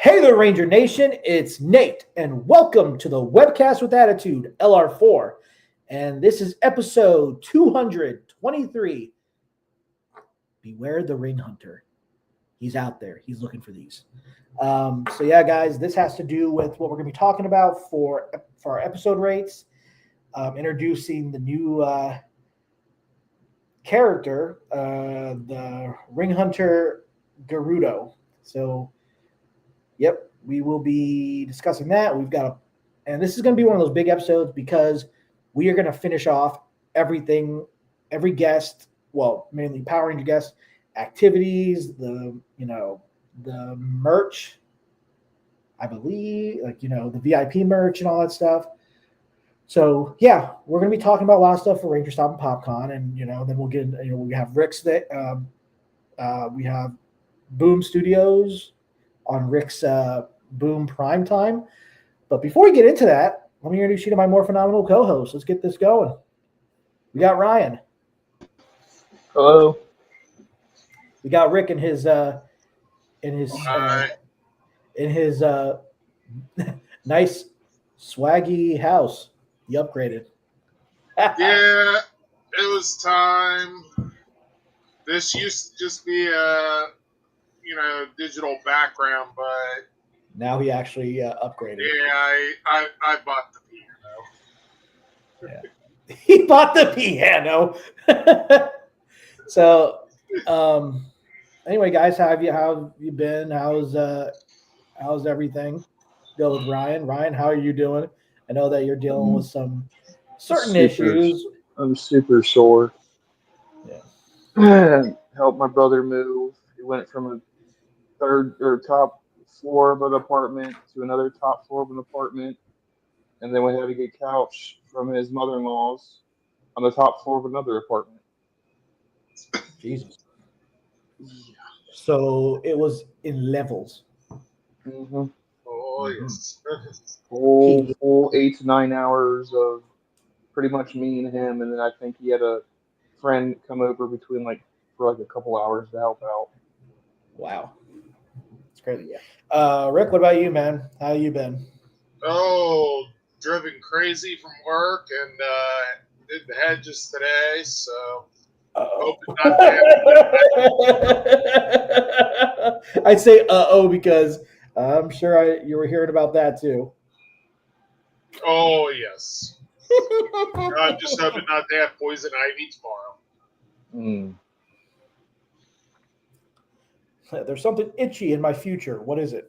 Hey there, Ranger Nation. It's Nate, and welcome to the Webcast with Attitude, LR4. And this is episode 223. Beware the ring hunter. He's out there. He's looking for these. So yeah, guys, this has to do with what we're going to be talking about for our episode rates. Introducing the new character, the ring hunter Gerudo. So, yep, we will be discussing that. And this is going to be one of those big episodes because we are going to finish off everything, every guest, well, mainly Power Ranger guests, activities, the merch, I believe, the VIP merch and all that stuff. So yeah, we're going to be talking about a lot of stuff for Ranger Stop and PopCon, and then we'll get we have Rick's that we have Boom Studios on Rick's Boom Prime Time. But before we get into that, let me introduce you to my more phenomenal co-host. Let's get this going. We got Ryan. Hello. We got Rick in his nice swaggy house. He upgraded. Yeah, it was time. This used to just be a digital background, but now he actually upgraded. Yeah, I bought the piano. Yeah. He bought the piano. So, anyway, guys, how have you been? How's everything? Go with Ryan. Ryan, how are you doing? I know that you're dealing with some certain issues. I'm super sore. Yeah. Helped my brother move. He went from a third or top floor of an apartment to another top floor of an apartment, and then we had to get a couch from his mother-in-law's on the top floor of another apartment. Jesus. Yeah. So it was in levels. Mm-hmm. Oh yes. Full 8 to 9 hours of pretty much me and him, and then I think he had a friend come over for a couple hours to help out. Wow. It's crazy. Yeah. Rick, what about you, man? How you been? Oh, driven crazy from work and did the hedges today, so hoping not to have I'd say because I'm sure you were hearing about that too. Oh yes. I'm just hoping not to have poison ivy tomorrow. There's something itchy in my future. What is it?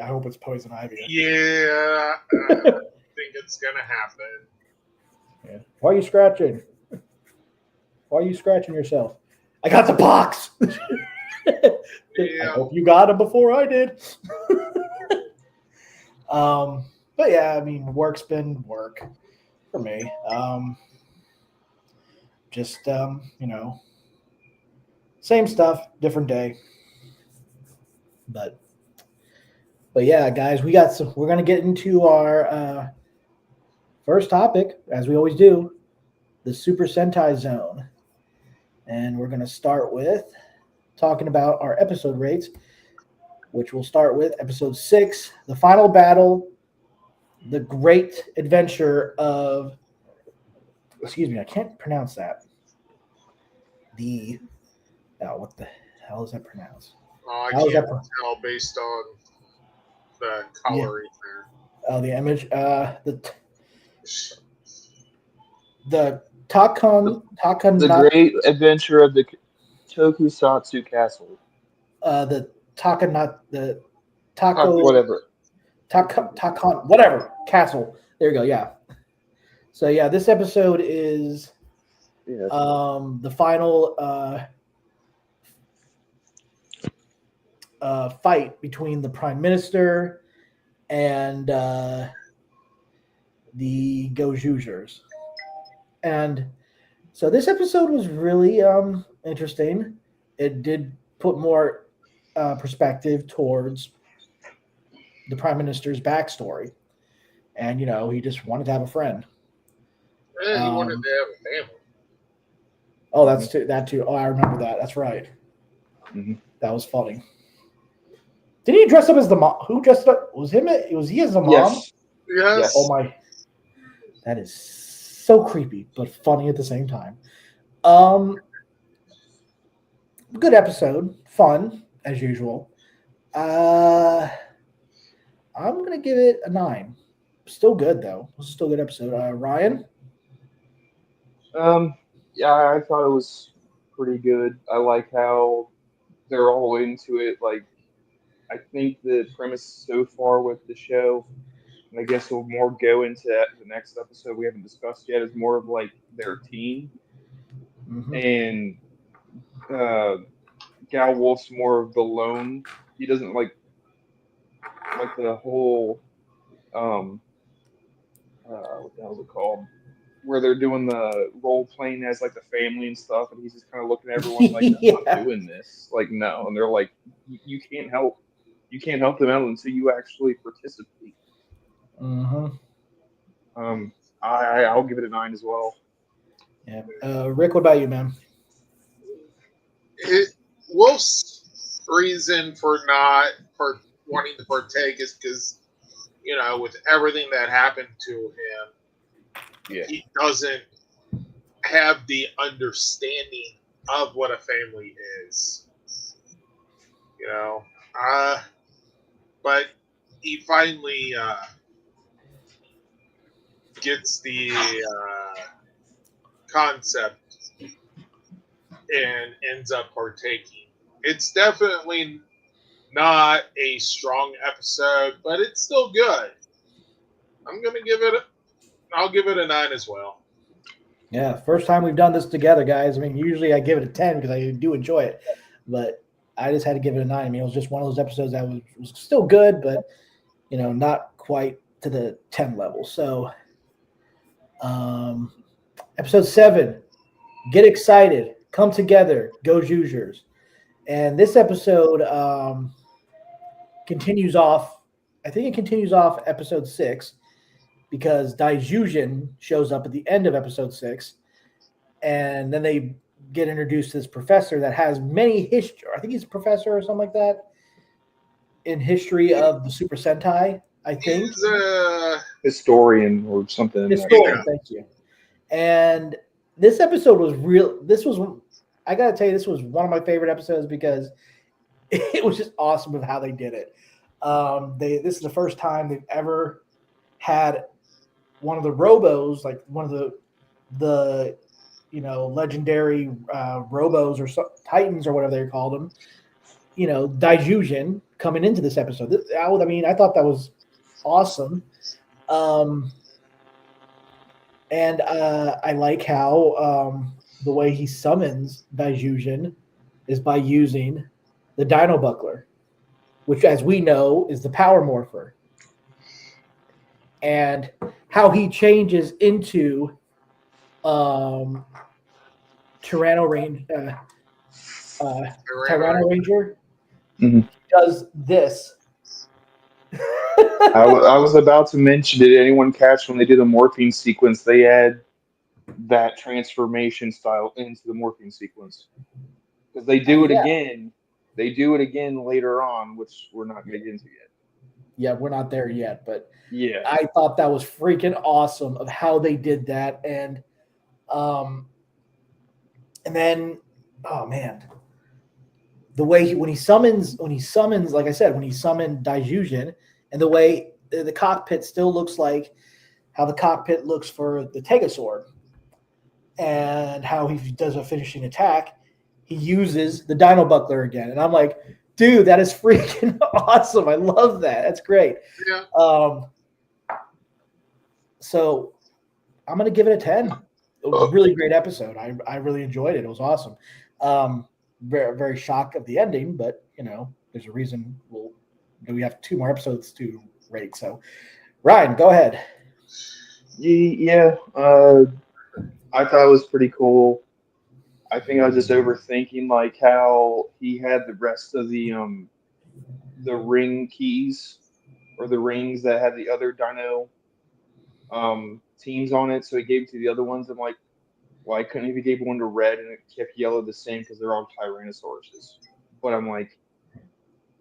I hope it's poison ivy. Yeah, I think it's gonna happen. Yeah. Why are you scratching? Why are you scratching yourself? I got the box. Yeah. I hope you got it before I did. But yeah, I mean, work's been work for me. Same stuff, different day. But yeah, guys, we're gonna get into our first topic, as we always do, the Super Sentai Zone. And we're gonna start with talking about our episode rates, which we'll start with episode 6, the final battle, the great adventure of, excuse me, I can't pronounce that. What the hell is that pronounced? Oh, I can't tell based on the coloring there. Oh, the image. The The great adventure of the Tokusatsu Castle. The whatever castle. There you go. Yeah. So yeah, this episode is the final fight between the Prime Minister and the Gojujers. And so this episode was really interesting. It did put more perspective towards the Prime Minister's backstory. And, he just wanted to have a friend. Yeah, he wanted to have a family. Oh, that too. Oh, I remember that. That's right. Mm-hmm. That was funny. Didn't he dress up as the mom? Who dressed up? Was him? Was he as the mom? Yes. Yes. Oh my! That is so creepy, but funny at the same time. Good episode, fun as usual. I'm gonna give it a 9. Still good though. This is still a good episode. Ryan. Yeah, I thought it was pretty good. I like how they're all into it. Like, I think the premise so far with the show, and I guess we'll more go into the next episode we haven't discussed yet, is more of like their team. Mm-hmm. And uh, Gal Wolf's more of the lone. He doesn't like the whole what the hell is it called? Where they're doing the role playing as like the family and stuff, and he's just kind of looking at everyone like, "I'm not Yeah. doing this." Like, no, and they're like, You can't help, them out until you actually participate." Mm-hmm. I'll give it a 9 as well. Yeah. Rick, what about you, man? Wolf's reason for not wanting to partake is because, with everything that happened to him, Yeah, he doesn't have the understanding of what a family is. You know, but he finally gets the concept and ends up partaking. It's definitely not a strong episode, but it's still good. I'll give it a 9 as well. Yeah, first time we've done this together, guys. I mean, usually I give it a 10 because I do enjoy it, but I just had to give it a 9. I mean, it was just one of those episodes that was still good, but not quite to the 10 level. So, episode 7, get excited, come together, go Hoosiers. And this episode continues off. I think it continues off episode 6 because Daijujin shows up at the end of episode 6, and then they get introduced to this professor that has many history. I think he's a professor or something like that in history of the Super Sentai. I think He's a historian or something. historian. Yeah. Thank you. And this episode was real. This was, I gotta tell you, this was one of my favorite episodes because it was just awesome of how they did it. This is the first time they've ever had one of the robos, like one of the legendary robos or titans or whatever they called them, Daijujin coming into this episode. I thought that was awesome. And I like how the way he summons Daijujin is by using the Dino Buckler, which, as we know, is the Power Morpher. And how he changes into Tyranno Ranger Mhm. does this. I was about to mention, did anyone catch when they did the morphine sequence? They add that transformation style into the morphine sequence because they do it Yeah. again. They do it again later on, which we're not going to get into yet. Yeah, we're not there yet, but Yeah, I thought that was freaking awesome of how they did that, and then oh man, the way when he summons, like I said, when he summoned Daijujin, and the way the cockpit still looks like how the cockpit looks for the Tegasword, and how he does a finishing attack, he uses the Dino Buckler again, and I'm like, dude, that is freaking awesome. I love that. That's great. Yeah. So I'm gonna give it a 10. It was a really great episode. I really enjoyed it. It was awesome. Very, very shocked of the ending, but there's a reason we have 2 more episodes to rate. So Ryan, go ahead. yeah. I thought it was pretty cool. I think I was just overthinking like how he had the rest of the ring keys or the rings that had the other Dino teams on it, so he gave it to the other ones. I'm like, why couldn't he give one to Red and it kept yellow the same because they're all Tyrannosauruses? But I'm like,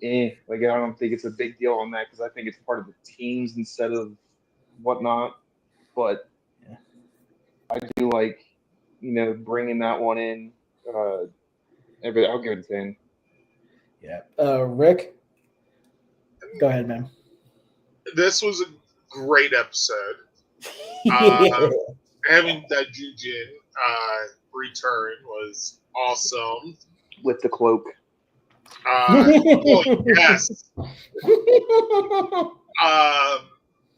Like, I don't think it's a big deal on that because I think it's part of the teams instead of whatnot. But Yeah. I do like, bringing that one in. But I'll give it a 10. Yeah. Rick, go ahead, man. This was a great episode. Yeah. Having Daijujin return was awesome. With the cloak. Oh, yes.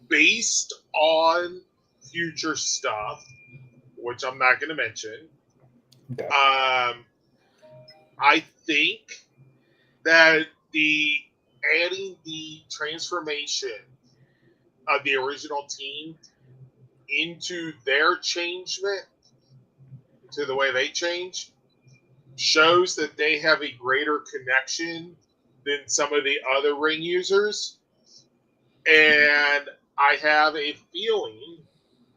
Based on future stuff, which I'm not going to mention, Okay. I think that adding the transformation of the original team into their changement, to the way they change, shows that they have a greater connection than some of the other ring users. And I have a feeling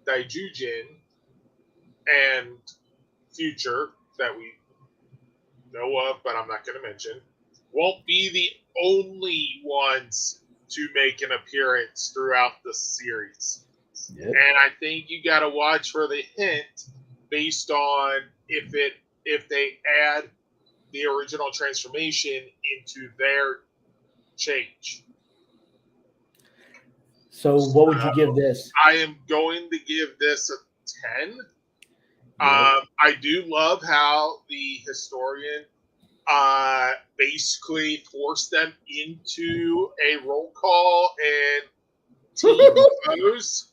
that Daijujin and Future, that we know of, but I'm not going to mention, won't be the only ones to make an appearance throughout the series. Yep. And I think you got to watch for the hint based on if they add the original transformation into their change. So what would you give this? I am going to give this a 10. Yep. I do love how the historian basically forced them into a roll call and team pose.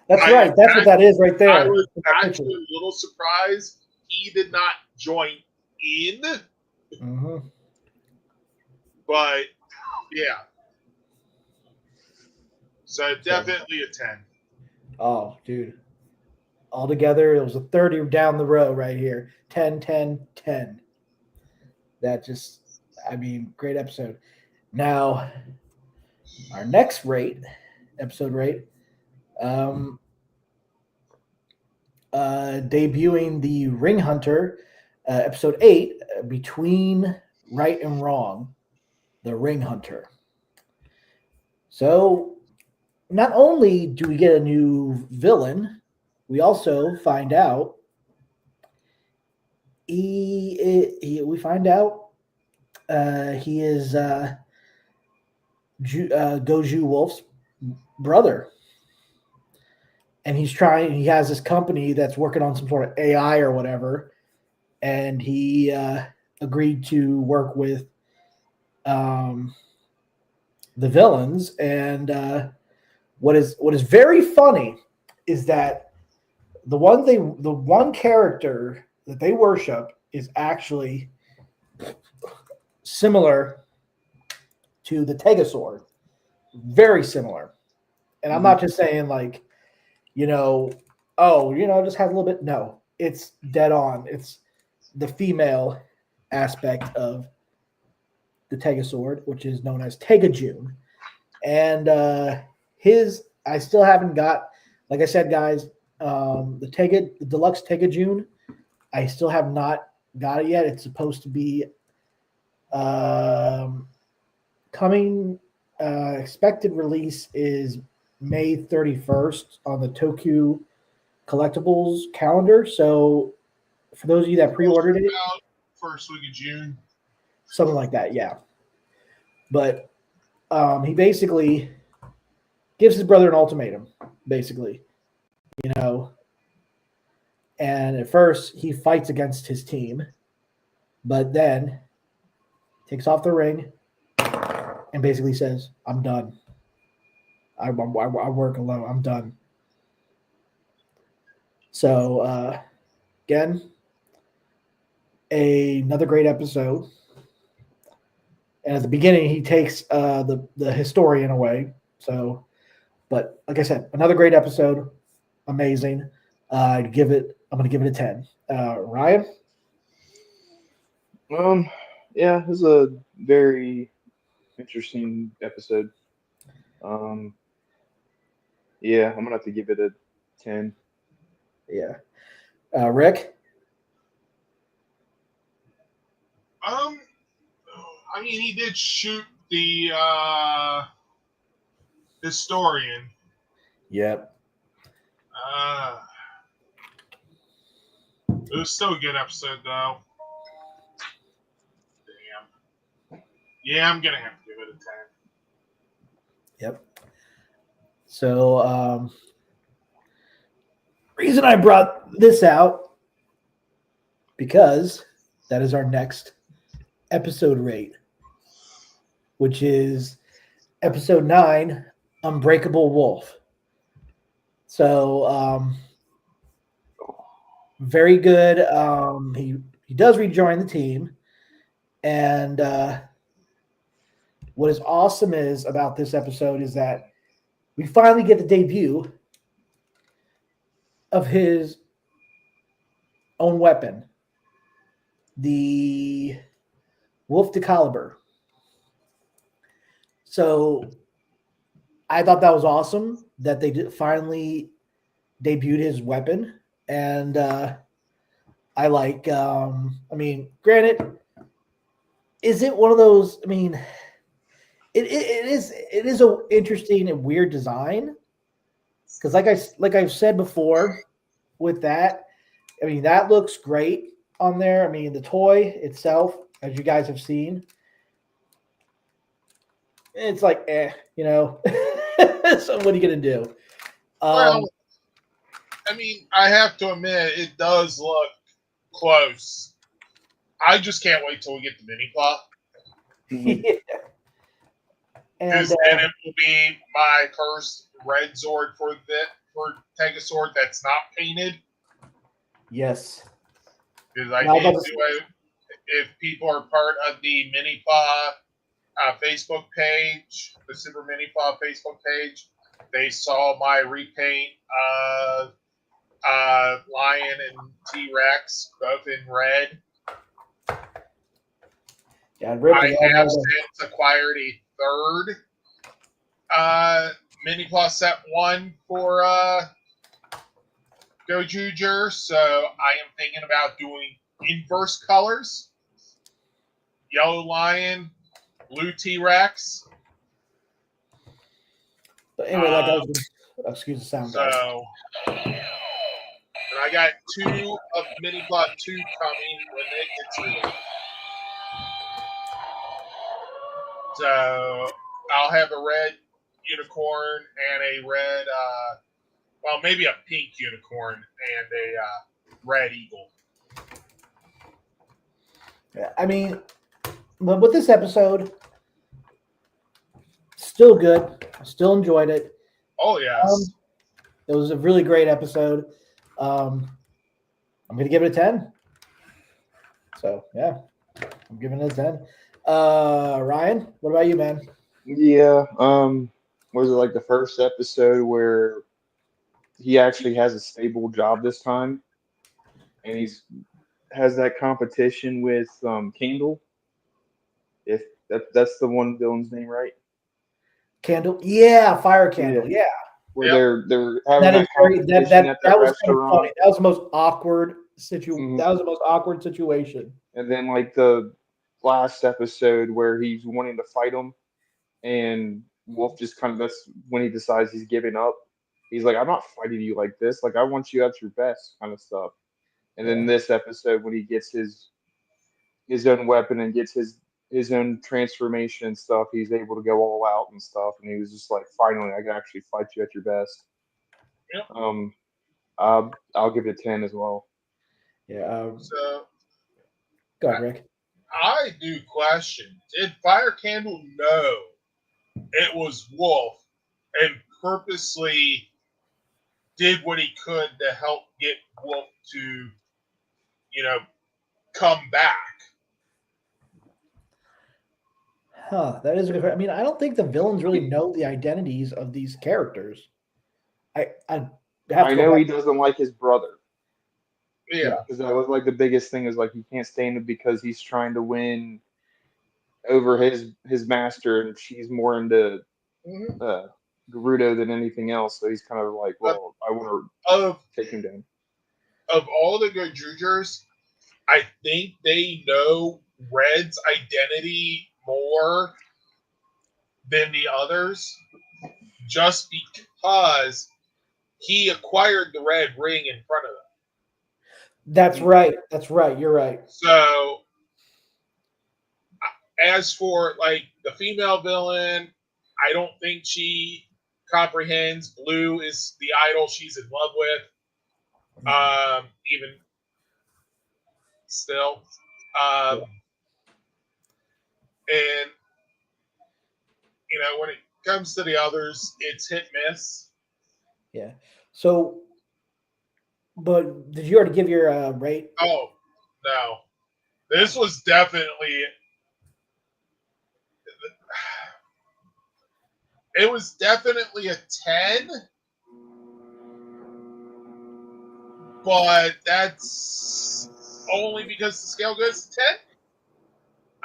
That's right. That's what that is right there. I was actually a little surprised he did not join in. Mm-hmm. But yeah. So definitely a 10. Oh, dude. Altogether, it was a 30 down the row right here. 10, 10, 10. That just, I mean, great episode. Now, our next episode rate, debuting the Ring Hunter, episode 8, Between Right and Wrong, the Ring Hunter. So, not only do we get a new villain, we also find out he is Goju Wolf's brother, and he has this company that's working on some sort of AI or whatever, and he agreed to work with the villains. And what is very funny is that the one character that they worship is actually similar to the Tegasaur. Very similar. And I'm not just saying like, just has a little bit. No, it's dead on. It's the female aspect of the Tegasaur, which is known as Tegajune. And I still haven't got, like I said, guys, the deluxe Tegajune, I still have not got it yet. It's supposed to be coming. Expected release is May 31st on the Tokullectibles calendar. So for those of you that pre-ordered it, first week of June, something like that, yeah. But he basically gives his brother an ultimatum, basically, and at first he fights against his team, but then takes off the ring and basically says, I'm done. I work alone. I'm done. So, again, another great episode. And at the beginning, he takes the historian away. So, but like I said, another great episode. Amazing. I'm going to give it a 10. Ryan? Yeah, this is a very interesting episode. Yeah, I'm gonna have to give it a 10. Yeah. Rick? I mean, he did shoot the historian. Yep. It was still a good episode, though. Damn. Yeah, I'm gonna have to give it a 10. Yep. So, reason I brought this out because that is our next episode rate, which is episode 9, Unbreakable Wolf. So, very good. He does rejoin the team, and what is awesome is about this episode is that we finally get the debut of his own weapon, the Wolf de Caliber. So I thought that was awesome that they finally debuted his weapon, and I like. I mean, granted, is it one of those? I mean, it is a interesting and weird design because, like I've said before, with that, I mean that looks great on there. I mean the toy itself, as you guys have seen, it's like you know. So what are you gonna do? Well, I mean, I have to admit, it does look close. I just can't wait till we get the mini plot. Yeah. And Because then it will be my cursed red Zord for Tegasaur that's not painted. yes, Because I Now, did but- do it. If people are part of the mini plot Facebook page, the Super Mini Plot Facebook page, they saw my repaint of Lion and T-Rex, both in red. yeah, I have since acquired a third Mini Plot Set 1 for Gojuger, so I am thinking about doing inverse colors. Yellow Lion, blue T-Rex. But anyway, like I was, excuse the sound, guys. So, and I got 2 of Mini Plot 2 coming when it gets released. So, I'll have a red unicorn and a red, well, maybe a pink unicorn and a red eagle. Yeah, I mean, but with this episode, still good. I still enjoyed it. Oh, yes. It was a really great episode. I'm going to give it a 10. So, yeah, I'm giving it a 10. Ryan, what about you, man? Yeah. Was it like the first episode where he actually has a stable job this time, and has that competition with Candle? If that's the one villain's name, right? Candle? Yeah, Fire Candle. Yeah. Where Yep. they're having That is that very, competition at that was restaurant. kind of funny. That was the most awkward situation. Mhm. That was the most awkward situation. And then like the last episode where he's wanting to fight him, and Wolf just kind of, that's when he decides he's giving up. He's like, I'm not fighting you like this. Like, I want you at your best, kind of stuff. And then this episode when he gets his own weapon and gets his own transformation and stuff, he's able to go all out and stuff. And he was just like, finally, I can actually fight you at your best. Yep. I'll give it a 10 as well. Yeah. So, Go ahead, Rick. I do question, did Fire Candle know it was Wolf and purposely did what he could to help get Wolf to, come back? Huh, that is a good. I mean, I don't think the villains really know the identities of these characters. I have to I go know back. he doesn't like his brother. Yeah. Because that was like the biggest thing, is like he can't stand him because he's trying to win over his master, and she's more into Gerudo than anything else. So he's kind of like, well, I want to take him down. Of all the Gojujers, I think they know Red's identity more than the others, just because he acquired the red ring in front of them. That's right. That's right. You're right. So, as for like the female villain, I don't think she comprehends Blue is the idol she's in love with. Even still, and when it comes to the others, it's hit miss. Yeah. So, but did you already give your rate? Oh no, this was definitely. It was definitely a 10, but that's only because the scale goes to 10.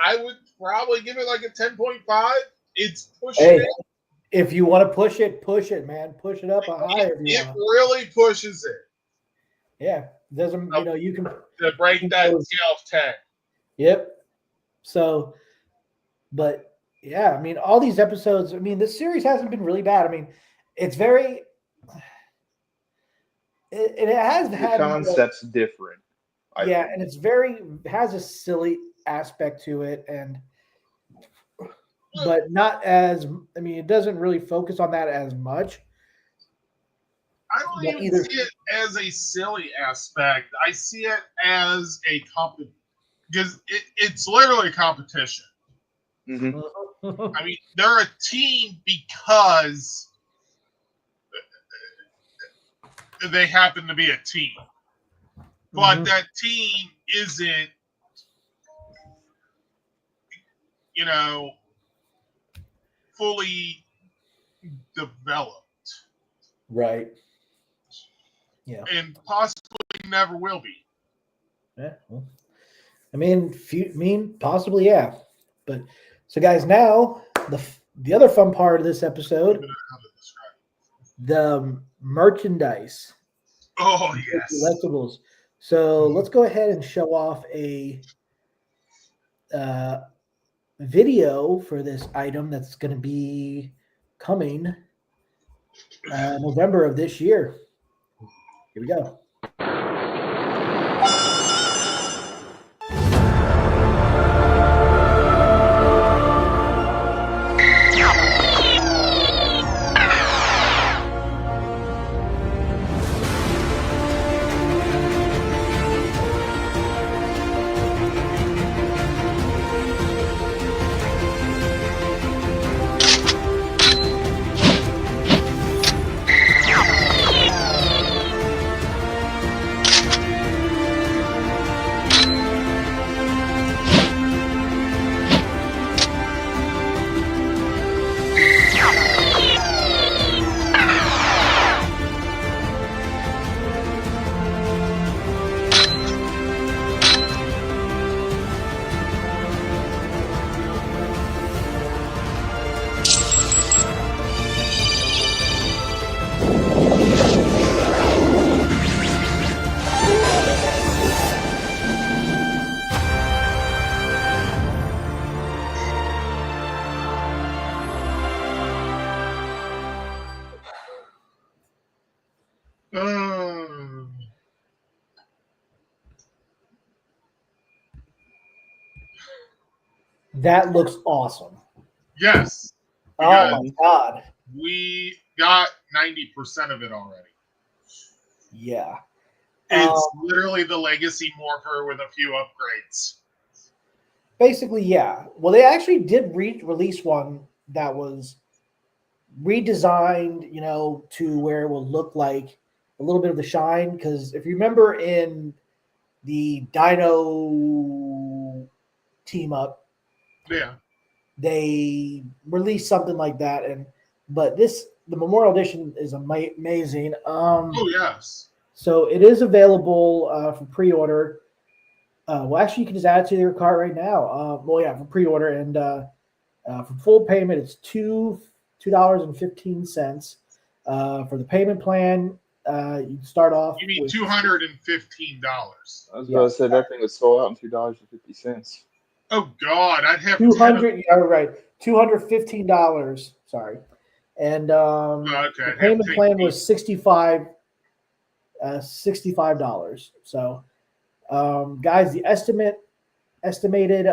I would probably give it like a 10.5. It's pushing it. If you want to push it, man. Push it up higher if you It want. really pushes it. Yeah. Doesn't, you can. To break that scale of 10. Yep. So, but yeah, I mean, all these episodes, I mean, this series hasn't been really bad. I mean, it's very, it has The had. concept's different. And it's has a silly aspect to it, but not as, I mean, it doesn't really focus on that as much. I don't even see it as a silly aspect. I see it as a competition, because it's literally a competition. Mm-hmm. I mean, they're a team because they happen to be a team. But that team isn't, fully developed. Right. Yeah. And possibly never will be. Yeah. Well, I mean, possibly, yeah. But so, guys, now the other fun part of this episode, the merchandise. Oh yes. Tokullectibles. So let's go ahead and show off a video for this item that's going to be coming November of this year. Here we go. That looks awesome. Yes. Oh my God. We got 90% of it already. Yeah. It's literally the Legacy Morpher with a few upgrades. Basically, yeah. Well, they actually did release one that was redesigned, to where it will look like a little bit of the shine. Because if you remember in the Dino team up, yeah, they released something like that, but the Memorial Edition is amazing. Oh yes. So it is available for pre-order. Well, actually, you can just add it to your cart right now. For pre-order, and for full payment, it's $2.15. For the payment plan, you start off. You mean with $215? I was about to say that thing was sold out in $2.50. Oh God, I'd have $200. Yeah, right. $215. Sorry, and okay, the I'd have payment 10 plan was $65. $65. So, guys, the estimated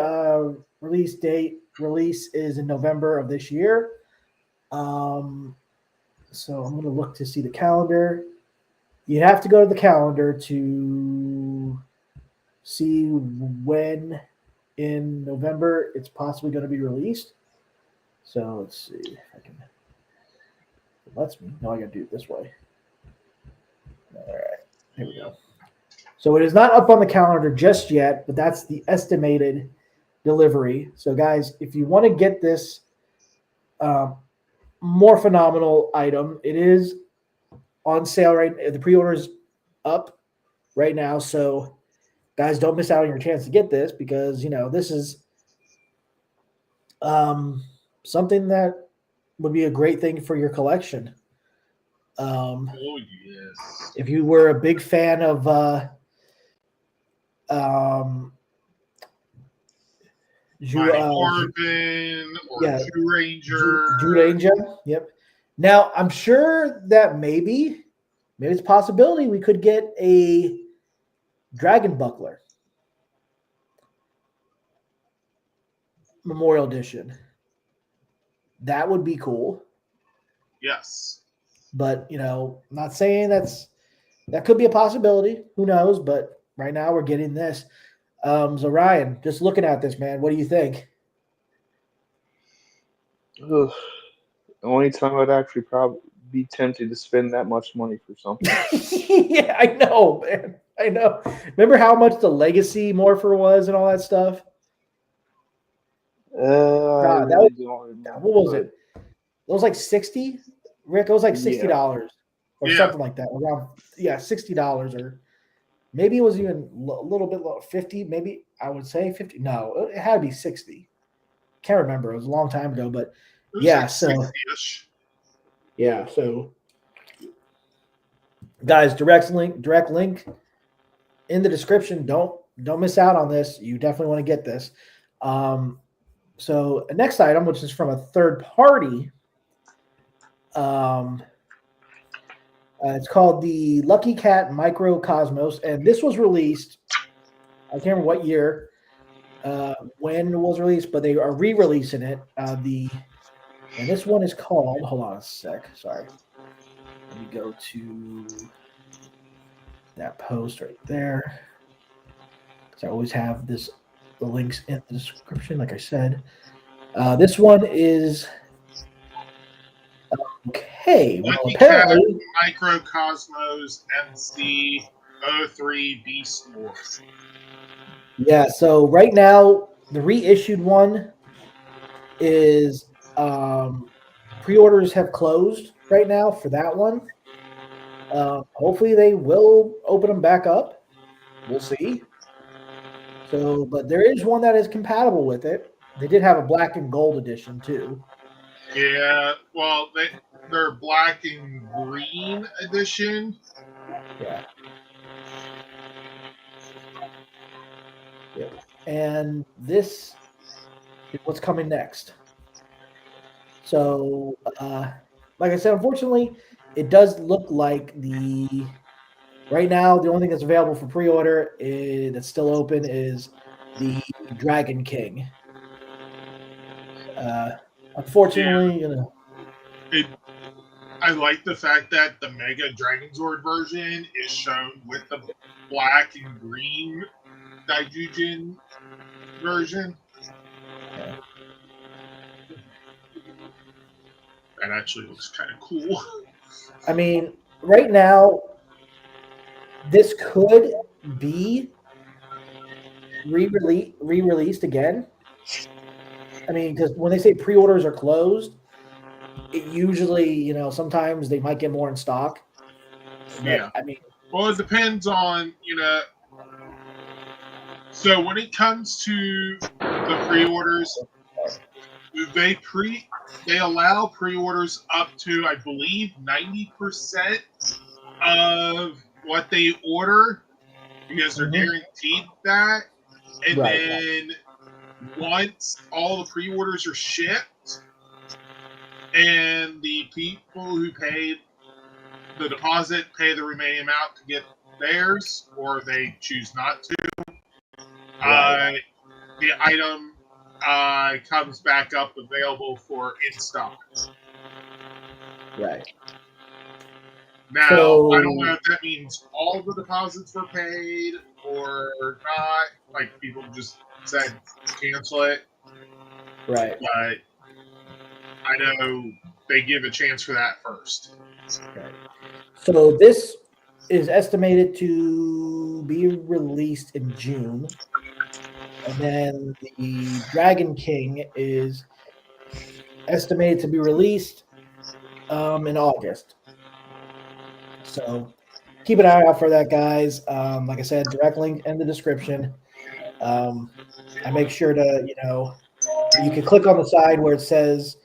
release is in November of this year. So I'm going to look to see the calendar. You have to go to the calendar to see when in November it's possibly going to be released. So let's see if I can. It lets me. No, I got to do it this way. All right, here we go. So it is not up on the calendar just yet, but that's the estimated delivery. So guys, if you want to get this more phenomenal item, it is on sale right now. The pre-order is up right now. So guys, don't miss out on your chance to get this because, this is something that would be a great thing for your collection. Oh yes. If you were a big fan of Morphin or yeah, Jew Ranger. Ranger. Yep. Now I'm sure that maybe it's a possibility we could get a Dragon Buckler Memorial Edition. That would be cool. Yes. But I'm not saying that could be a possibility. Who knows? But right now we're getting this. So Ryan, just looking at this, man, what do you think? Ugh. The only time I'd actually probably be tempted to spend that much money for something. Yeah, I know, man. I know. Remember how much the Legacy Morpher was and all that stuff? I God, really don't remember. what was it? It was like 60, Rick. It was like $60 or something like that. Around $60 or maybe it was even a little bit low, 50. Maybe I would say 50. No, it had to be 60. Can't remember. It was a long time ago, but yeah. Like So 60-ish. yeah. So guys, direct link in the description. Don't miss out on this. You definitely want to get this. So next item, which is from a third party, it's called the Lucky Cat Microcosmos, and this was released. I can't remember what year, when it was released, but they are re-releasing it. And this one is called. Hold on a sec. Sorry. Let me go to that post right there. Because I always have the links in the description, like I said. This one is okay. Well, Lucky apparently, Cat Microcosmos MC03 Beast Wars. yeah. So right now, the reissued one is pre-orders have closed right now for that one. Hopefully, they will open them back up. We'll see. So, but there is one that is compatible with it. They did have a black and gold edition too. Yeah, well, they're black and green edition. Yeah. Yeah. And this is what's coming next. So, like I said, unfortunately, it does look like right now the only thing that's available for pre-order that's still open is the Dragon King. Unfortunately, I like the fact that the Mega Dragon Zord version is shown with the black and green Daijujin version. Yeah. That actually looks kind of cool. I mean, right now, this could be re-released again. I mean, because when they say pre-orders are closed, it usually, sometimes they might get more in stock. But, Yeah. I mean, Well, it depends on, So when it comes to the pre-orders, they allow pre-orders up to, I believe, 90% of what they order because they're guaranteed that. And right. then once all the pre-orders are shipped and the people who paid the deposit pay the remaining amount to get theirs, or they choose not to, Right. the item comes back up available for in stock. Right. Now, So- I don't know if that means all the deposits were paid or not. Like, people just said cancel it. Right. But I know they give a chance for that first. Right. So this is estimated to be released in June. And then the Dragon King is estimated to be released in August. So keep an eye out for that, guys. Like I said, direct link in the description. I make sure to, you can click on the side where it says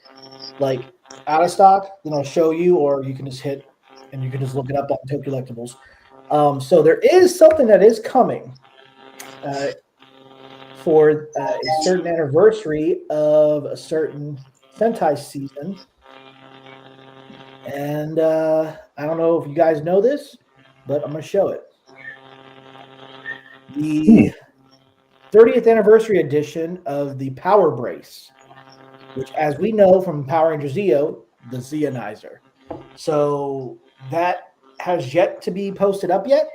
like out of stock, then I'll show you, or you can just hit and you can just look it up on Tokullectibles. So there is something that is coming for a certain anniversary of a certain Sentai season. And I don't know if you guys know this, but I'm going to show it. The 30th anniversary edition of the Power Brace, which, as we know from Power Rangers Zeo, the Zeonizer. So that has yet to be posted up yet.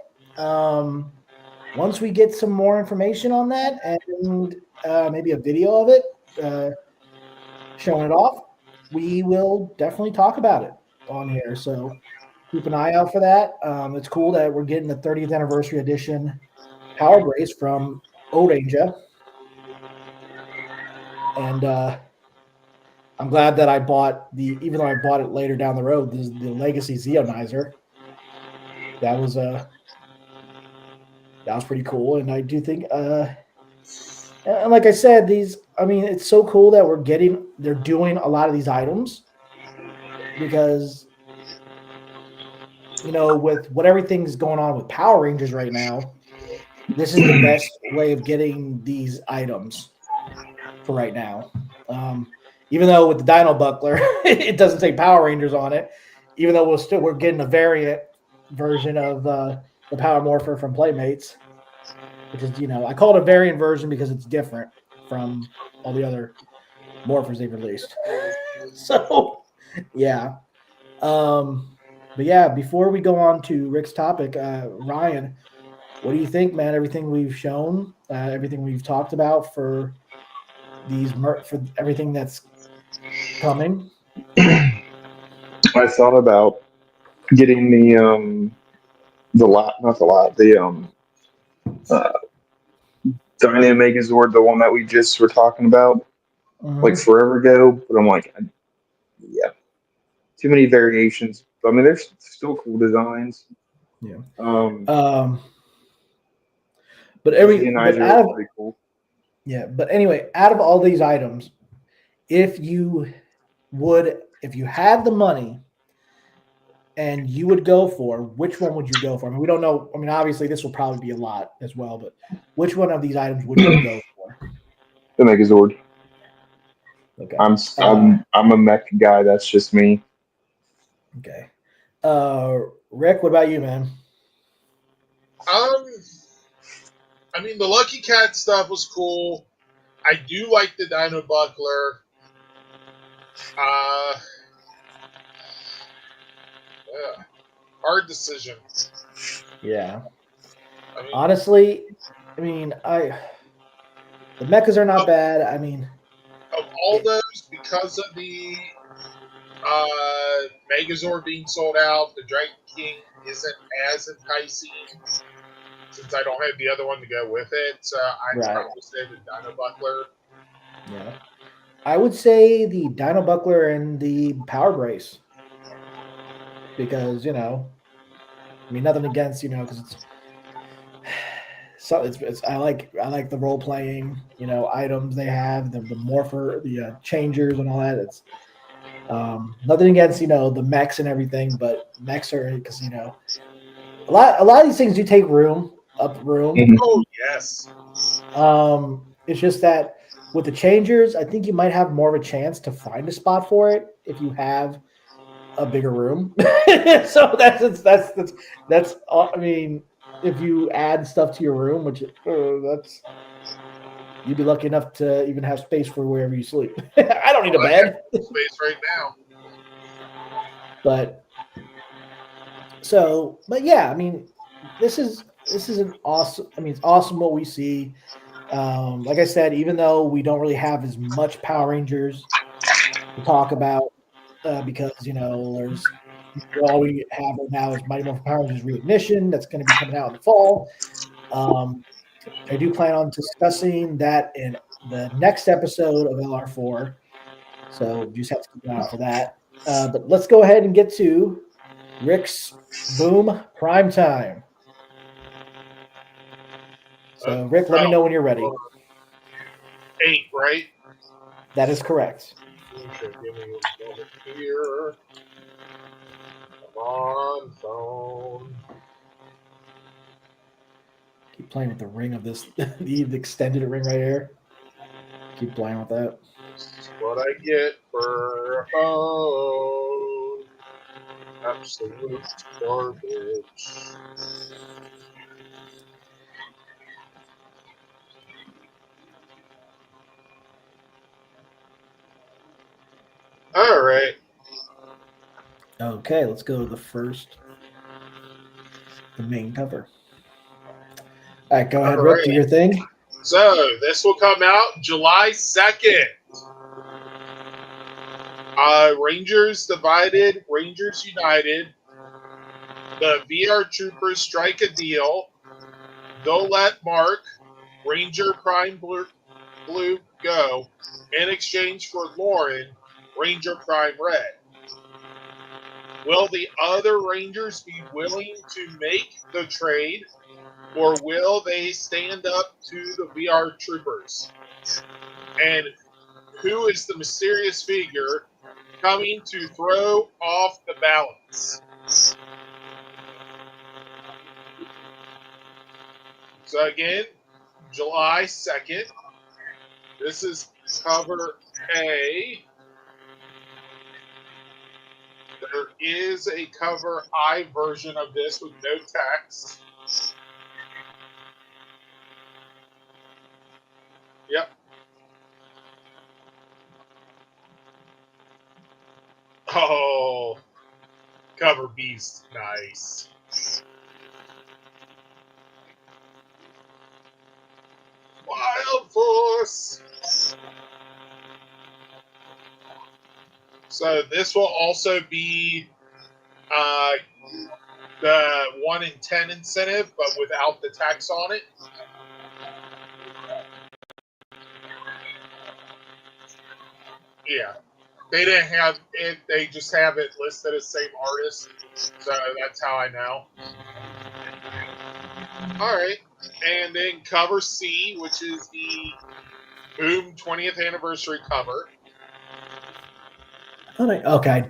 Once we get some more information on that and maybe a video of it showing it off, we will definitely talk about it on here. So keep an eye out for that. It's cool that we're getting the 30th anniversary edition Power Brace from Orange. And I'm glad that I bought even though I bought it later down the road, the Legacy Zeonizer. That was pretty cool, and I do think, and like I said, it's so cool that they're doing a lot of these items because, with everything's going on with Power Rangers right now, this is the best way of getting these items for right now. Even though with the Dino Buckler, it doesn't say Power Rangers on it, even though we're getting a variant version of the Power Morpher from Playmates, which is, I call it a variant version because it's different from all the other Morphers they've released. So, yeah. But yeah, before we go on to Rick's topic, Ryan, what do you think, man? Everything we've shown, everything we've talked about for for everything that's coming. I thought about getting the Dino Megazord, the one that we just were talking about, like forever ago. But I'm like, yeah, too many variations. I mean, there's still cool designs. Yeah. But pretty cool. Yeah, but anyway, out of all these items, if you had the money and you would go for, which one would you go for? I mean, we don't know. I mean, obviously this will probably be a lot as well, but which one of these items would you go for? The Megazord. Okay. I'm a mech guy. That's just me. Okay. Rick, what about you, man? I mean, the Lucky Cat stuff was cool. I do like the Dino Buckler. Hard decision. Yeah. I mean, honestly, I mean, the mechas are not bad. I mean, of all those, because of the Megazord being sold out, the Dragon King isn't as enticing since I don't have the other one to go with it. So I'd probably say the Dino Buckler. Yeah. I would say the Dino Buckler and the Power Brace. Because, I mean, nothing against, because I like the role playing, items they have, the morpher, the changers and all that. It's nothing against, the mechs and everything, but mechs are, because, a lot of these things do take room. Oh yes. It's just that with the changers, I think you might have more of a chance to find a spot for it if you have a bigger room. So that's. I mean, if you add stuff to your room, which that's you'd be lucky enough to even have space for wherever you sleep. I don't need a I have bed, space right now. but but yeah, I mean, this is an awesome. I mean, it's awesome what we see. Like I said, even though we don't really have as much Power Rangers to talk about, because there's all we have right now is Mighty Morphin Power Rangers Reignition that's going to be coming out in the fall. I do plan on discussing that in the next episode of LR4, so you just have to keep an eye out for that. But let's go ahead and get to Rick's Boom Prime Time. So, Rick, let me know when you're ready. 8, right? That is correct. Okay, give me a moment here. Come on, phone. Keep playing with the ring of this, the extended ring right here. Keep playing with that. This is what I get for a phone. Absolute garbage. All right. Okay, let's go to the main cover. All right, go ahead, Rick. Do your thing. So this will come out July 2nd. Rangers divided, Rangers united. The VR Troopers strike a deal. They'll let Mark, Ranger Prime Blue, go in exchange for Lauren, Ranger Prime Red. Will the other Rangers be willing to make the trade, or will they stand up to the VR Troopers? And who is the mysterious figure coming to throw off the balance? So again, July 2nd. This is cover A. There is a cover I version of this with no text. Yep. Oh, cover B's nice. Wild Force. So this will also be the 1 in 10 incentive, but without the tax on it. Yeah. They didn't have it, they just have it listed as same artist. So that's how I know. Alright. And then cover C, which is the Boom 20th anniversary cover. Okay.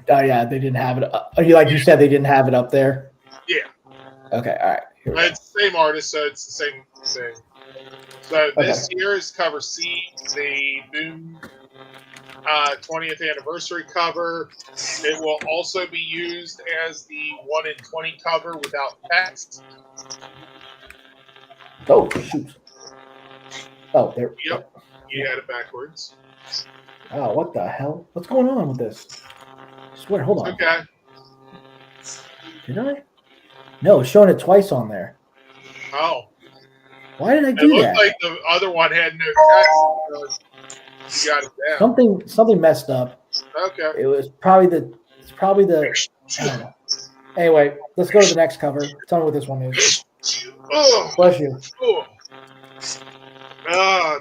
Oh, yeah, they didn't have it. Like you said, they didn't have it up there. Yeah. Okay. All right. It's the same artist, so it's the same thing. So this year is cover C, the Boom 20th anniversary cover. It will also be used as the 1 in 20 cover without text. Oh, shoot. Oh, there. Yep. You had it backwards. Oh, what the hell? What's going on with this? I swear, hold on. Okay. Did I? No, it's showing it twice on there. Oh. Why did I do that? It looked like the other one had no text. You got it down. Something messed up. Okay. It's probably the I don't know. Anyway, let's go to the next cover. Tell me what this one is. Oh. Bless you. Oh.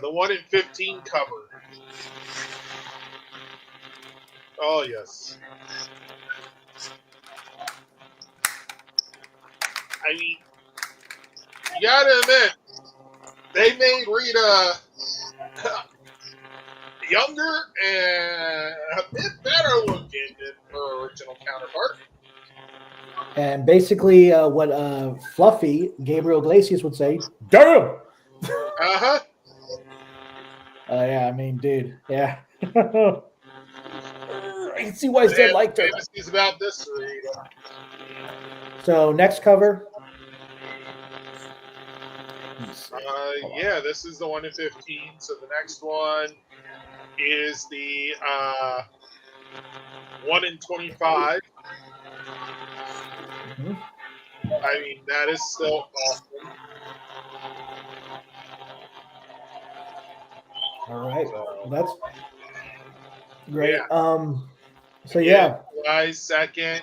The 1 in 15 cover. Oh, yes. I mean, you gotta admit, they made Rita younger and a bit better looking than her original counterpart. And basically, what Fluffy Gabriel Iglesias would say, "Damn!" Uh-huh. Yeah, I mean, dude, yeah. I can see why Zed liked her. Fantasies about this to read. So next cover. Let's see. Hold on. Yeah, this is the 1 in 15. So the next one is the 1 in 25. Mhm. I mean, that is still awesome. All right, So, that's great. yeah. So Again, yeah, July 2nd.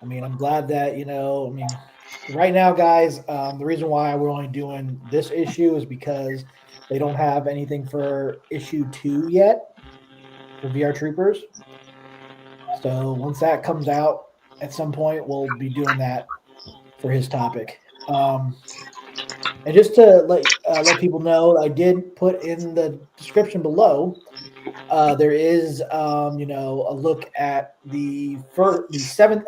I mean, I'm glad that I mean, right now, guys, the reason why we're only doing this issue is because they don't have anything for issue 2 yet for VR Troopers. So once that comes out at some point, we'll be doing that for his topic. And just to let people know, I did put in the description below. There is, a look at the seventh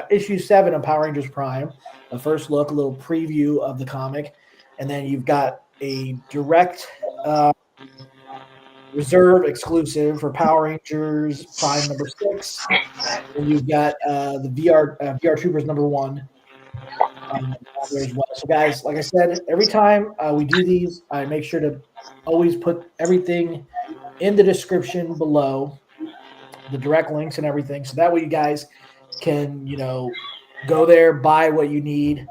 issue 7 of Power Rangers Prime. The first look, a little preview of the comic, and then you've got a direct reserve exclusive for Power Rangers Prime #6. And you've got the VR Troopers #1 there as well. So, guys, like I said, every time we do these, I make sure to always put everything in the description below, the direct links and everything. So that way you guys can, go there, buy what you need.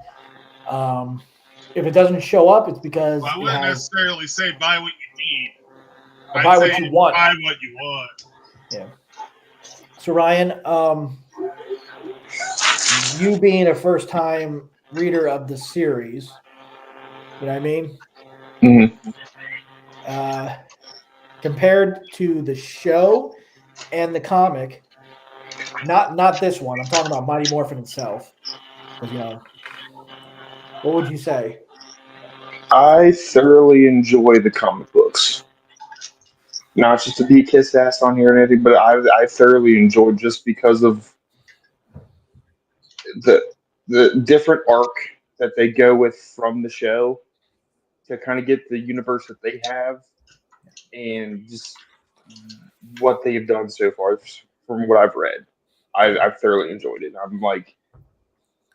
If it doesn't show up, it's because I it wouldn't has necessarily say buy what you need. or I'd buy say what you want. buy what you want. Yeah. So Ryan, you being a first time reader of the series, you know what I mean? Mm-hmm. Compared to the show and the comic, not this one. I'm talking about Mighty Morphin itself. Because what would you say? I thoroughly enjoy the comic books. Not just to be kiss ass on here and anything, but I thoroughly enjoyed just because of the the different arc that they go with from the show to kind of get the universe that they have and just what they've done so far from what I've read. I've thoroughly enjoyed it. I'm like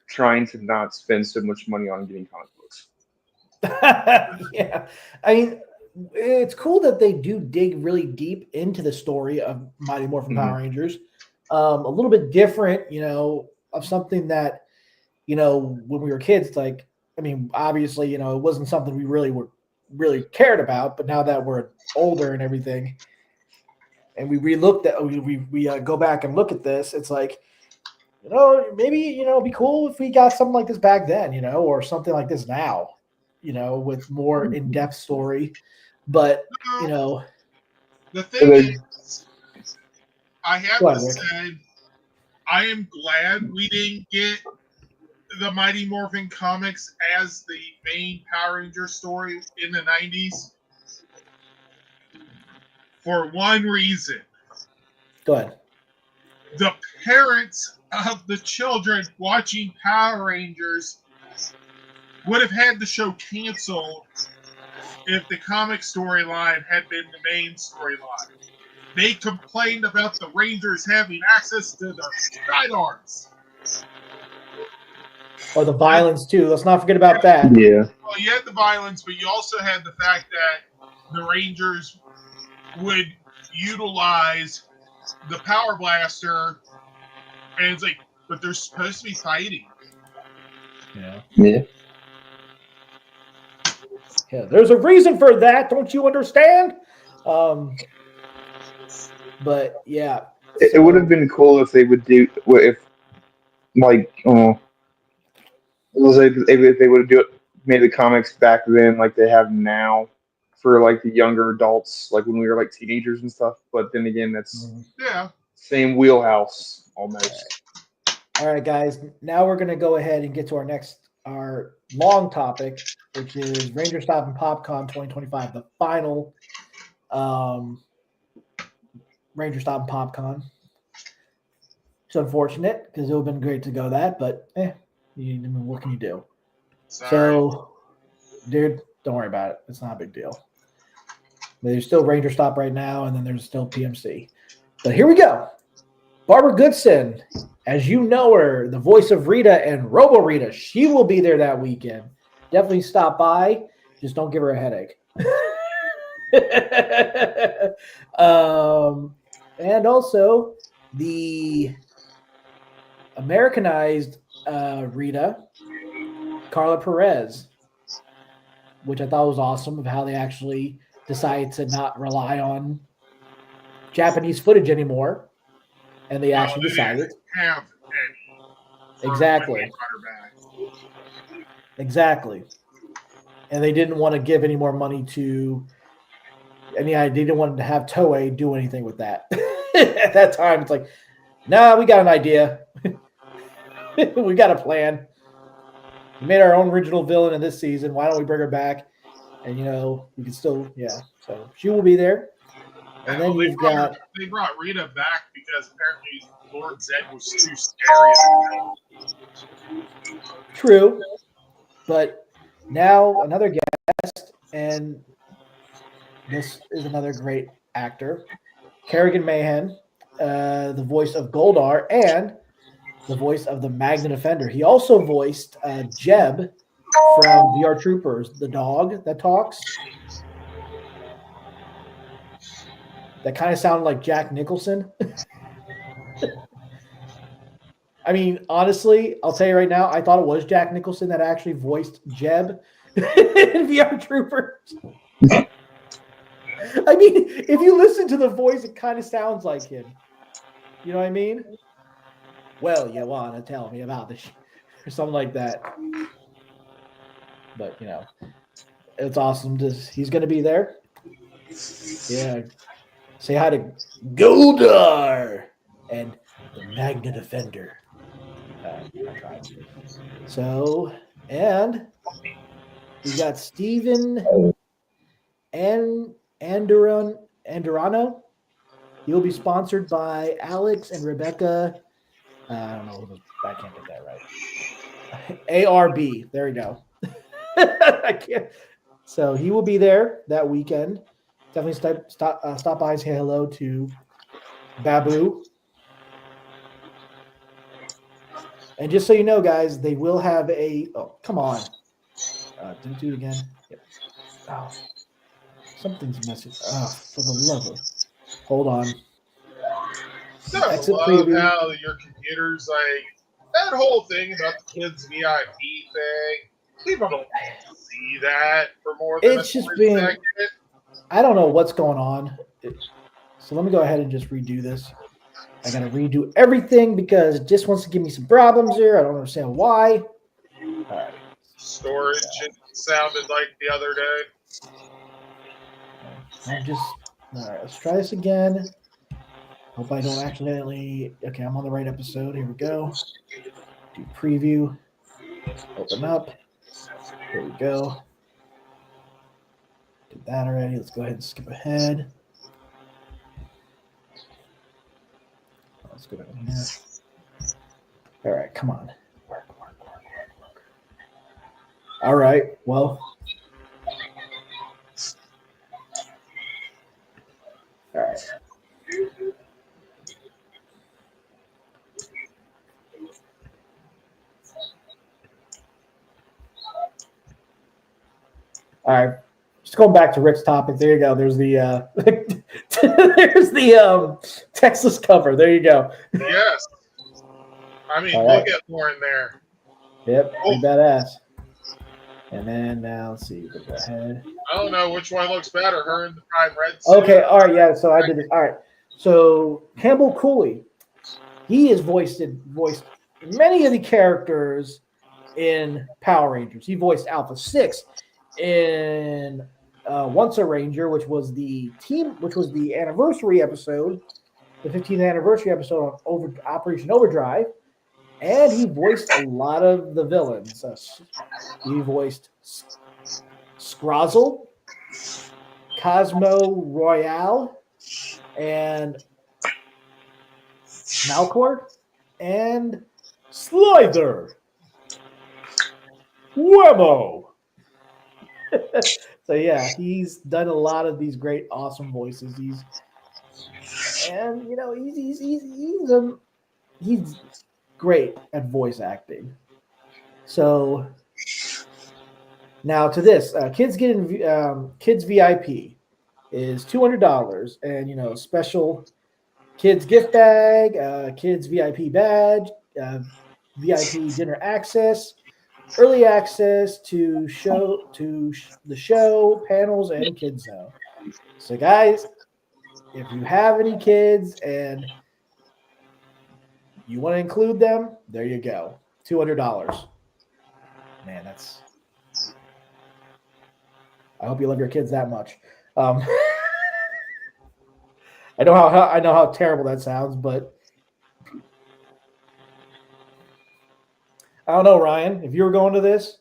trying to not spend so much money on getting comic books. Yeah, I mean, it's cool that they do dig really deep into the story of Mighty Morphin Mm-hmm. Power Rangers. A little bit different, of something that when we were kids. Like, I mean, obviously, it wasn't something we really cared about. But now that we're older and everything, and we relooked at we go back and look at this, it's like, maybe it'd be cool if we got something like this back then, or something like this now, with more in-depth story. But The And thing then, is, I have go to ahead, Rick. say, I am glad we didn't get the Mighty Morphin comics as the main Power Ranger story in the 90s for one reason. Go ahead. The parents of the children watching Power Rangers would have had the show canceled if the comic storyline had been the main storyline. They complained about the Rangers having access to the sidearms. Or the violence too. Let's not forget about that. yeah, Well, you had the violence, but you also had the fact that the Rangers would utilize the Power Blaster, and it's like, but they're supposed to be fighting. Yeah. yeah. Yeah. There's a reason for that. Don't you understand? But yeah. It would have been cool if they would do if like it was like if they would have do it made the comics back then like they have now for like the younger adults like when we were like teenagers and stuff. But then again, that's Yeah. same wheelhouse almost. All right, guys. Now we're going to go ahead and get to our long topic, which is Ranger Stop and PopCon 2025, the final Ranger Stop and PopCon. It's unfortunate because it would have been great to go that, but what can you do? Sorry. So Dude, don't worry about it. It's not a big deal. There's still Ranger Stop right now, and then there's still PMC. But here we go. Barbara Goodson, as you know her, the voice of Rita and Robo Rita, she will be there that weekend. Definitely stop by. Just don't give her a headache. And also the Americanized Rita, Carla Perez, which I thought was awesome of how they actually decided to not rely on Japanese footage anymore. And they actually decided. Have any. Exactly. Exactly. And they didn't want to give any more money to any idea. They didn't want to have Toei do anything with that. At that time, it's like, nah, we got an idea. We got a plan. We made our own original villain in this season. Why don't we bring her back? And, we can still, yeah. So she will be there. And then you've got... They brought Rita back because apparently Lord Zed was too scary. True. But now another guest, and this is another great actor, Kerrigan Mahan, the voice of Goldar and the voice of the Magnet Offender. He also voiced Jeb from VR Troopers, the dog that talks. That kind of sounded like Jack Nicholson. I mean, honestly, I'll tell you right now, I thought it was Jack Nicholson that actually voiced Jeb in VR Troopers. I mean, if you listen to the voice, it kind of sounds like him. You know what I mean? Well, you want to tell me about this or something like that. But, it's awesome. He's going to be there. Yeah. Say hi to Goldar and the Magnet Offender. I tried. So, and we got Steven Andorano. He'll be sponsored by Alex and Rebecca. I don't know. I can't get that right. ARB. There we go. I can't. So he will be there that weekend. Definitely stop by and say hello to Babu. And just so you know, guys, they will have a... Oh, come on. Didn't do it again. Yep. Oh, something's messing. Oh, for the love of... Hold on. I Exit love preview. how your computer's like, that whole thing about the kids VIP thing, people don't see that for more than It's a just split being... second. I don't know what's going on. So let me go ahead and just redo this. I got to redo everything because it just wants to give me some problems here. I don't understand why. All right. Storage, it sounded like the other day. All right, let's try this again. Hope I don't accidentally. Okay, I'm on the right episode. Here we go. Do preview. Open up. Here we go. Did that already. Let's go ahead and skip ahead. Let's go down here. All right, come on. Work. All right, well. All right. All right. Just going back to Rick's topic. There you go. There's the there's the Texas cover. There you go. Yes. I mean, All we'll right. get more in there. Yep, pretty badass. And then now let's see. Go ahead. I don't know which one looks better, her in the prime red suit. Okay, all right, yeah. So I did this. All right. So Campbell Cooley, he has voiced many of the characters in Power Rangers. He voiced Alpha 6 in Once a Ranger, which was the anniversary episode, the 15th anniversary episode on Operation Overdrive. And he voiced a lot of the villains. He voiced Scrozzle, Cosmo Royale, and Malcor, and Slither. Wemo. So yeah, he's done a lot of these great, awesome voices. He's great at voice acting. So now to this, kids VIP is $200, and special kids gift bag, kids VIP badge, VIP dinner access, early access to the show panels and kids zone. So guys, if you have any kids and you want to include them, there you go. $200. Man, that's. I hope you love your kids that much. Um, I know how terrible that sounds, but I don't know, Ryan. If you were going to this,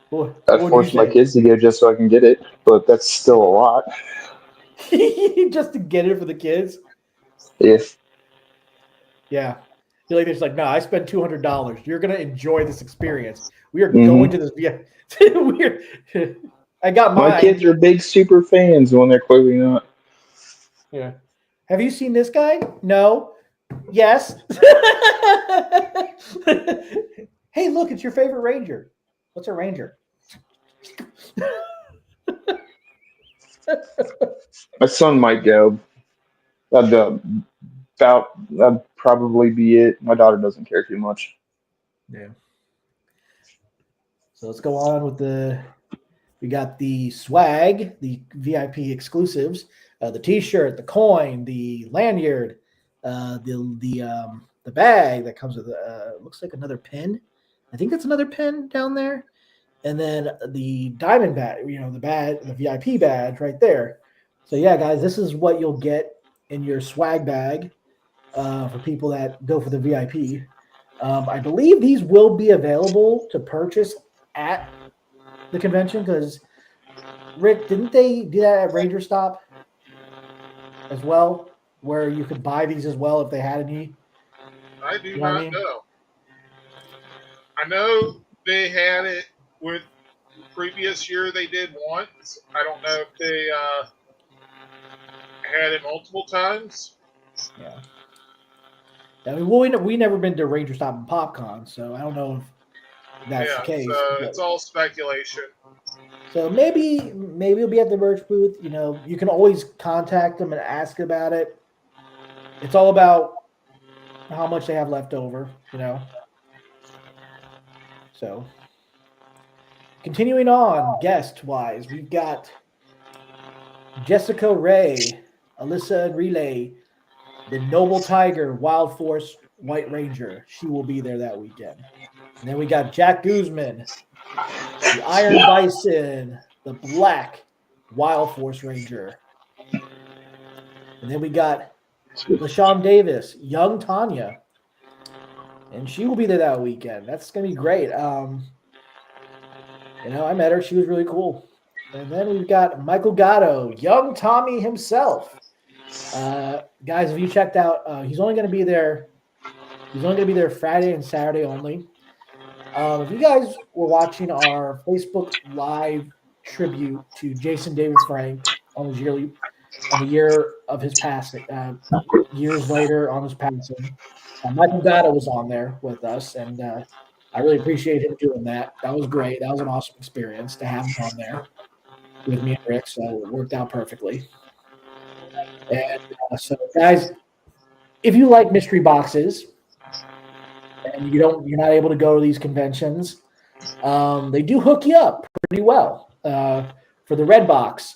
what I'd would you force my say? kids to go just so I can get it, but that's still a lot. Just to get it for the kids? If Yeah. You're like, it's like, no, I spent $200. You're gonna enjoy this experience. We are Mhm. going to this. I got my mine. kids are big super fans when they're clearly not. Yeah. Have you seen this guy? No. Yes. Hey, look, it's your favorite ranger. What's a ranger? My son might go. That'd probably be it. My daughter doesn't care too much. Yeah. So let's go on with we got the swag, the VIP exclusives, the T-shirt, the coin, the lanyard, the bag that comes with looks like another pin. I think that's another pin down there, and then the diamond badge. The VIP badge right there. So yeah, guys, this is what you'll get in your swag bag for people that go for the VIP. I believe these will be available to purchase at the convention because Rick, didn't they do that at Ranger Stop as well, where you could buy these as well if they had any? I do You know what I not mean? know. I know they had it with the previous year they did once. I don't know if they had it multiple times. Yeah. I mean, well, we never been to Ranger Stop and PopCon, so I don't know if that's the Yeah, case. so But it's all speculation. so maybe it'll be at the merch booth. You can always contact them and ask about it. It's all about how much they have left over. So continuing on, guest wise, we've got Jessica Ray, Alyssa Relay, the Noble Tiger, Wild Force White Ranger. She will be there that weekend. And then we got Jack Guzman, the Iron Bison, the Black Wild Force Ranger. And then we got LaShawn Davis, Young Tanya. And she will be there that weekend. That's going to be great. I met her. She was really cool. And then we've got Michael Gatto, Young Tommy himself. Guys, if you checked out, he's only going to be there. He's only going to be there Friday and Saturday only. If you guys were watching our Facebook Live tribute to Jason David Frank on the year of his passing, years later on his passing, Michael Gatto was on there with us, and I really appreciate him doing that. That was great. That was an awesome experience to have him on there with me and Rick, so it worked out perfectly. And so, guys, if you like mystery boxes and you're not able to go to these conventions, they do hook you up pretty well. For the red box,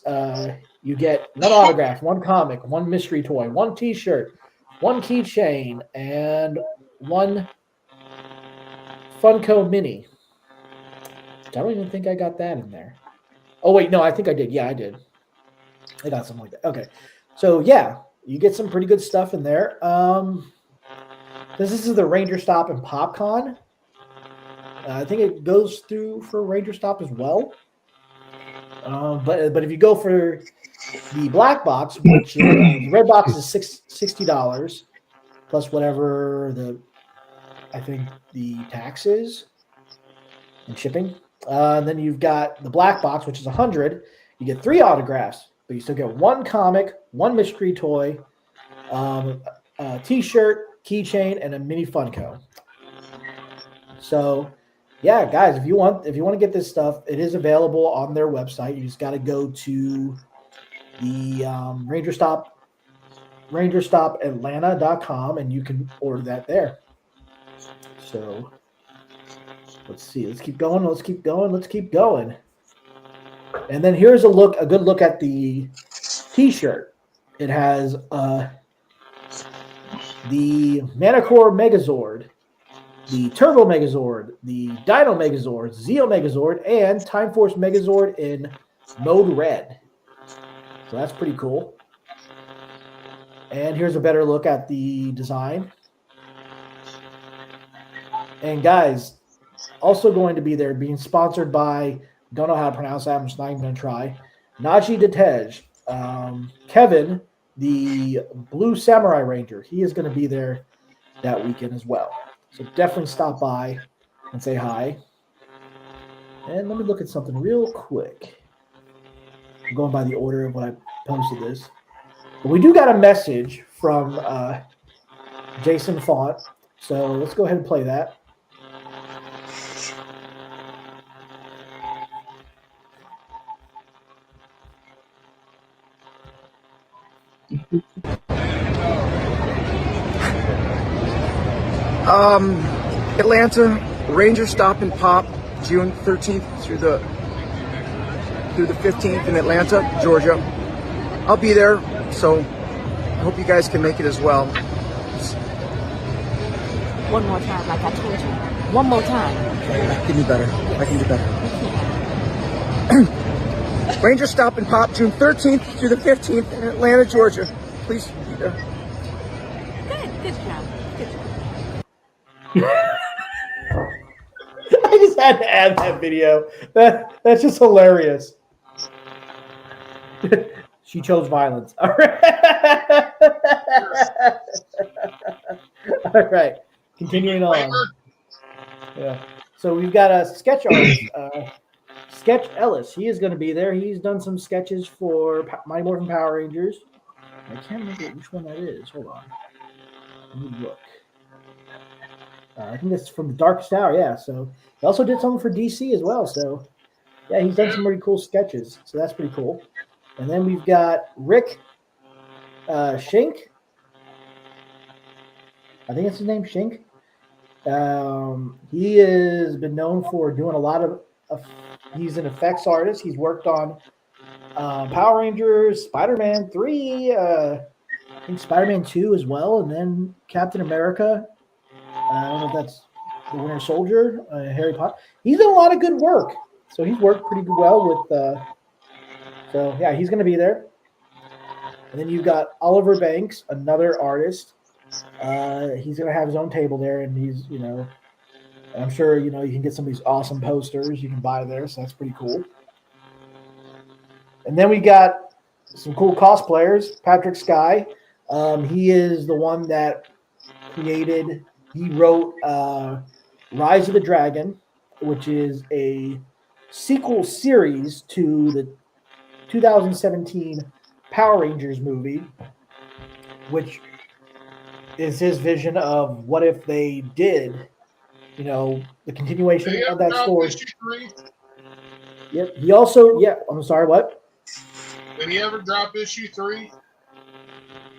you get one autograph, one comic, one mystery toy, one T-shirt, one keychain, and one Funko Mini. I don't even think I got that in there. Oh wait, no, I think I did. Yeah, I did. I got something like that. Okay, so yeah, you get some pretty good stuff in there. This is the Ranger Stop and PopCon. I think it goes through for Ranger Stop as well. But if you go for the black box, which the red box is $60 plus whatever I think the tax is. and shipping. Then you've got the black box, which is 100. You get 3 autographs, but you still get 1 comic, 1 mystery toy, a T-shirt, keychain, and a mini Funko. So, yeah, guys, if you want to get this stuff, it is available on their website. You just got to go to the rangerstopatlanta.com and you can order that there. So let's see. Let's keep going. And then here's a good look at the T-shirt. It has the Manicore Megazord, the Turbo Megazord, the Dino Megazord, Zeo Megazord, and Time Force Megazord in mode red. So that's pretty cool. And here's a better look at the design. And guys, also going to be there, being sponsored by, don't know how to pronounce that, I'm just not even going to try, Naji Detej, Kevin, the Blue Samurai Ranger. He is going to be there that weekend as well. So definitely stop by and say hi. And let me look at something real quick. I'm going by the order of when I posted this. But we do got a message from Jason Font. So let's go ahead and play that. Atlanta, Ranger Stop and Pop, June 13th through the 15th in Atlanta, Georgia. I'll be there, so I hope you guys can make it as well. One more time, like I told you. One more time. I can do better. Ranger Stop and Pop, June 13th through the 15th in Atlanta, Georgia. Please be there. Good job. I just had to add that video. That's just hilarious. She chose violence. All right. All right. Continuing on. Yeah. So we've got a sketch artist, Sketch Ellis. He is going to be there. He's done some sketches for Mighty Morphin Power Rangers. I can't remember which one that is. Hold on. Let me look. I think that's from the Darkest Hour. Yeah. So he also did something for DC as well. So yeah, he's done some really cool sketches. So that's pretty cool. And then we've got Rick Shink. I think it's his name, Shink. He has been known for doing a lot of he's an effects artist. He's worked on Power Rangers, Spider-Man 3, I think Spider-Man 2 as well, and then Captain America. I don't know if that's the Winter Soldier, Harry Potter. He's done a lot of good work. So he's worked pretty well with so yeah, he's going to be there. And then you've got Oliver Banks, another artist. He's going to have his own table there, and he's, I'm sure, you can get some of these awesome posters you can buy there, so that's pretty cool. And then we got some cool cosplayers. Patrick Sky, he is the one that he wrote Rise of the Dragon, which is a sequel series to the 2017 Power Rangers movie, which is his vision of what if they did, the continuation of that story. Yep. He also, I'm sorry, what? Did he ever drop issue 3?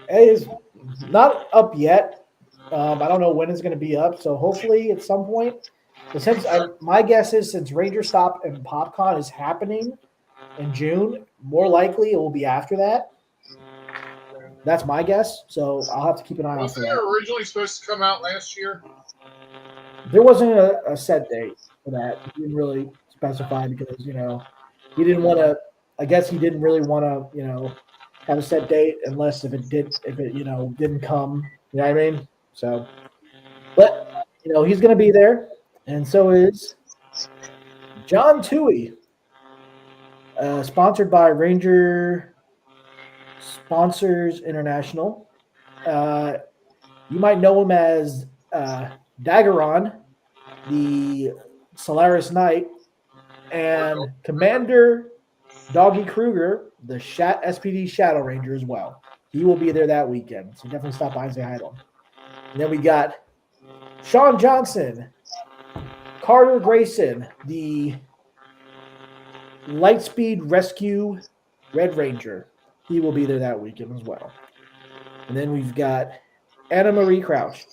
It is not up yet. I don't know when it's going to be up, so hopefully at some point. But my guess is since Ranger Stop and PopCon is happening in June, more likely it will be after that. That's my guess, so I'll have to keep an eye on for that. Wasn't it originally supposed to come out last year? There wasn't a set date for that. He didn't really specify because, he didn't want to. I guess he didn't really want to, have a set date unless if it didn't come. You know what I mean? So, but he's going to be there, and so is John Toohey, sponsored by Ranger Sponsors International. You might know him as Daggeron, the Solaris Knight, and Commander Doggy Kruger, the SPD Shadow Ranger as well. He will be there that weekend, so definitely stop by and say hi to him. And then we got Sean Johnson, Carter Grayson, the Lightspeed Rescue Red Ranger. He will be there that weekend as well. And then we've got Anna Marie Crouch,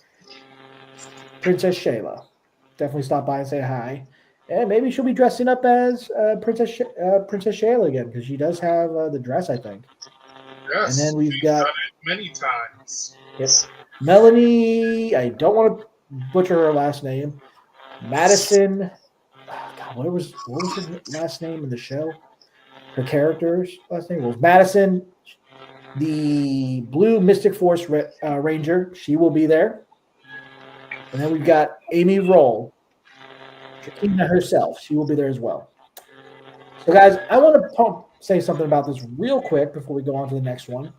Princess Shayla. Definitely stop by and say hi. And maybe she'll be dressing up as Princess Shayla again, because she does have the dress, I think. Yes, And then we've she's got done it many times. yes, Melanie. I don't want to butcher her last name. Madison. Oh, God, what was her last name in the show? Her character's last name was Madison, the Blue Mystic Force Ranger. She will be there. And then we've got Amy Roll, Shakina herself. She will be there as well. So, guys, I want to say something about this real quick before we go on to the next one.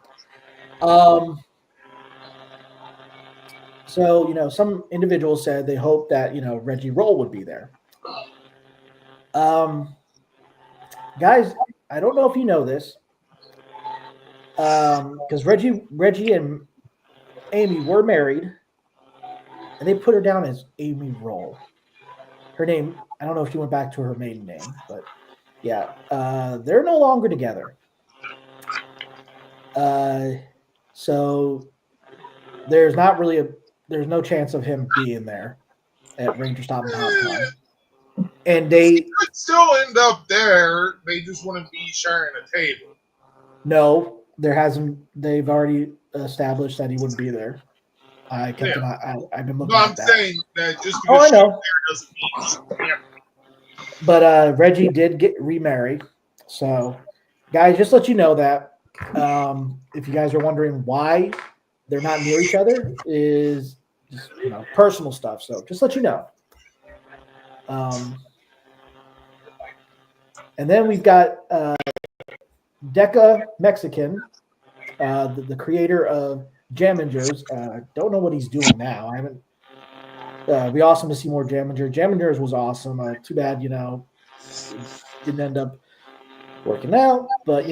So, some individuals said they hope that, Reggie Roll would be there. Guys, I don't know if you know this, because Reggie and Amy were married, and they put her down as Amy Roll. Her name, I don't know if she went back to her maiden name, but yeah, they're no longer together. So there's no chance of him being there at Ranger Stop and Pop Con. And He could still end up there. They just wouldn't be sharing a table. No, they've already established that he wouldn't be there. I've been looking at that. I'm saying that just I because know. she's there doesn't mean. But Reggie did get remarried. So, guys, just let you know that if you guys are wondering why they're not near each other, is just, personal stuff. So, just let you know. And then we've got Deca Mexican, the creator of Jamingers. Don't know what he's doing now. I haven't. It'd be awesome to see more Jamingers. Jamingers was awesome. Too bad, didn't end up working out. But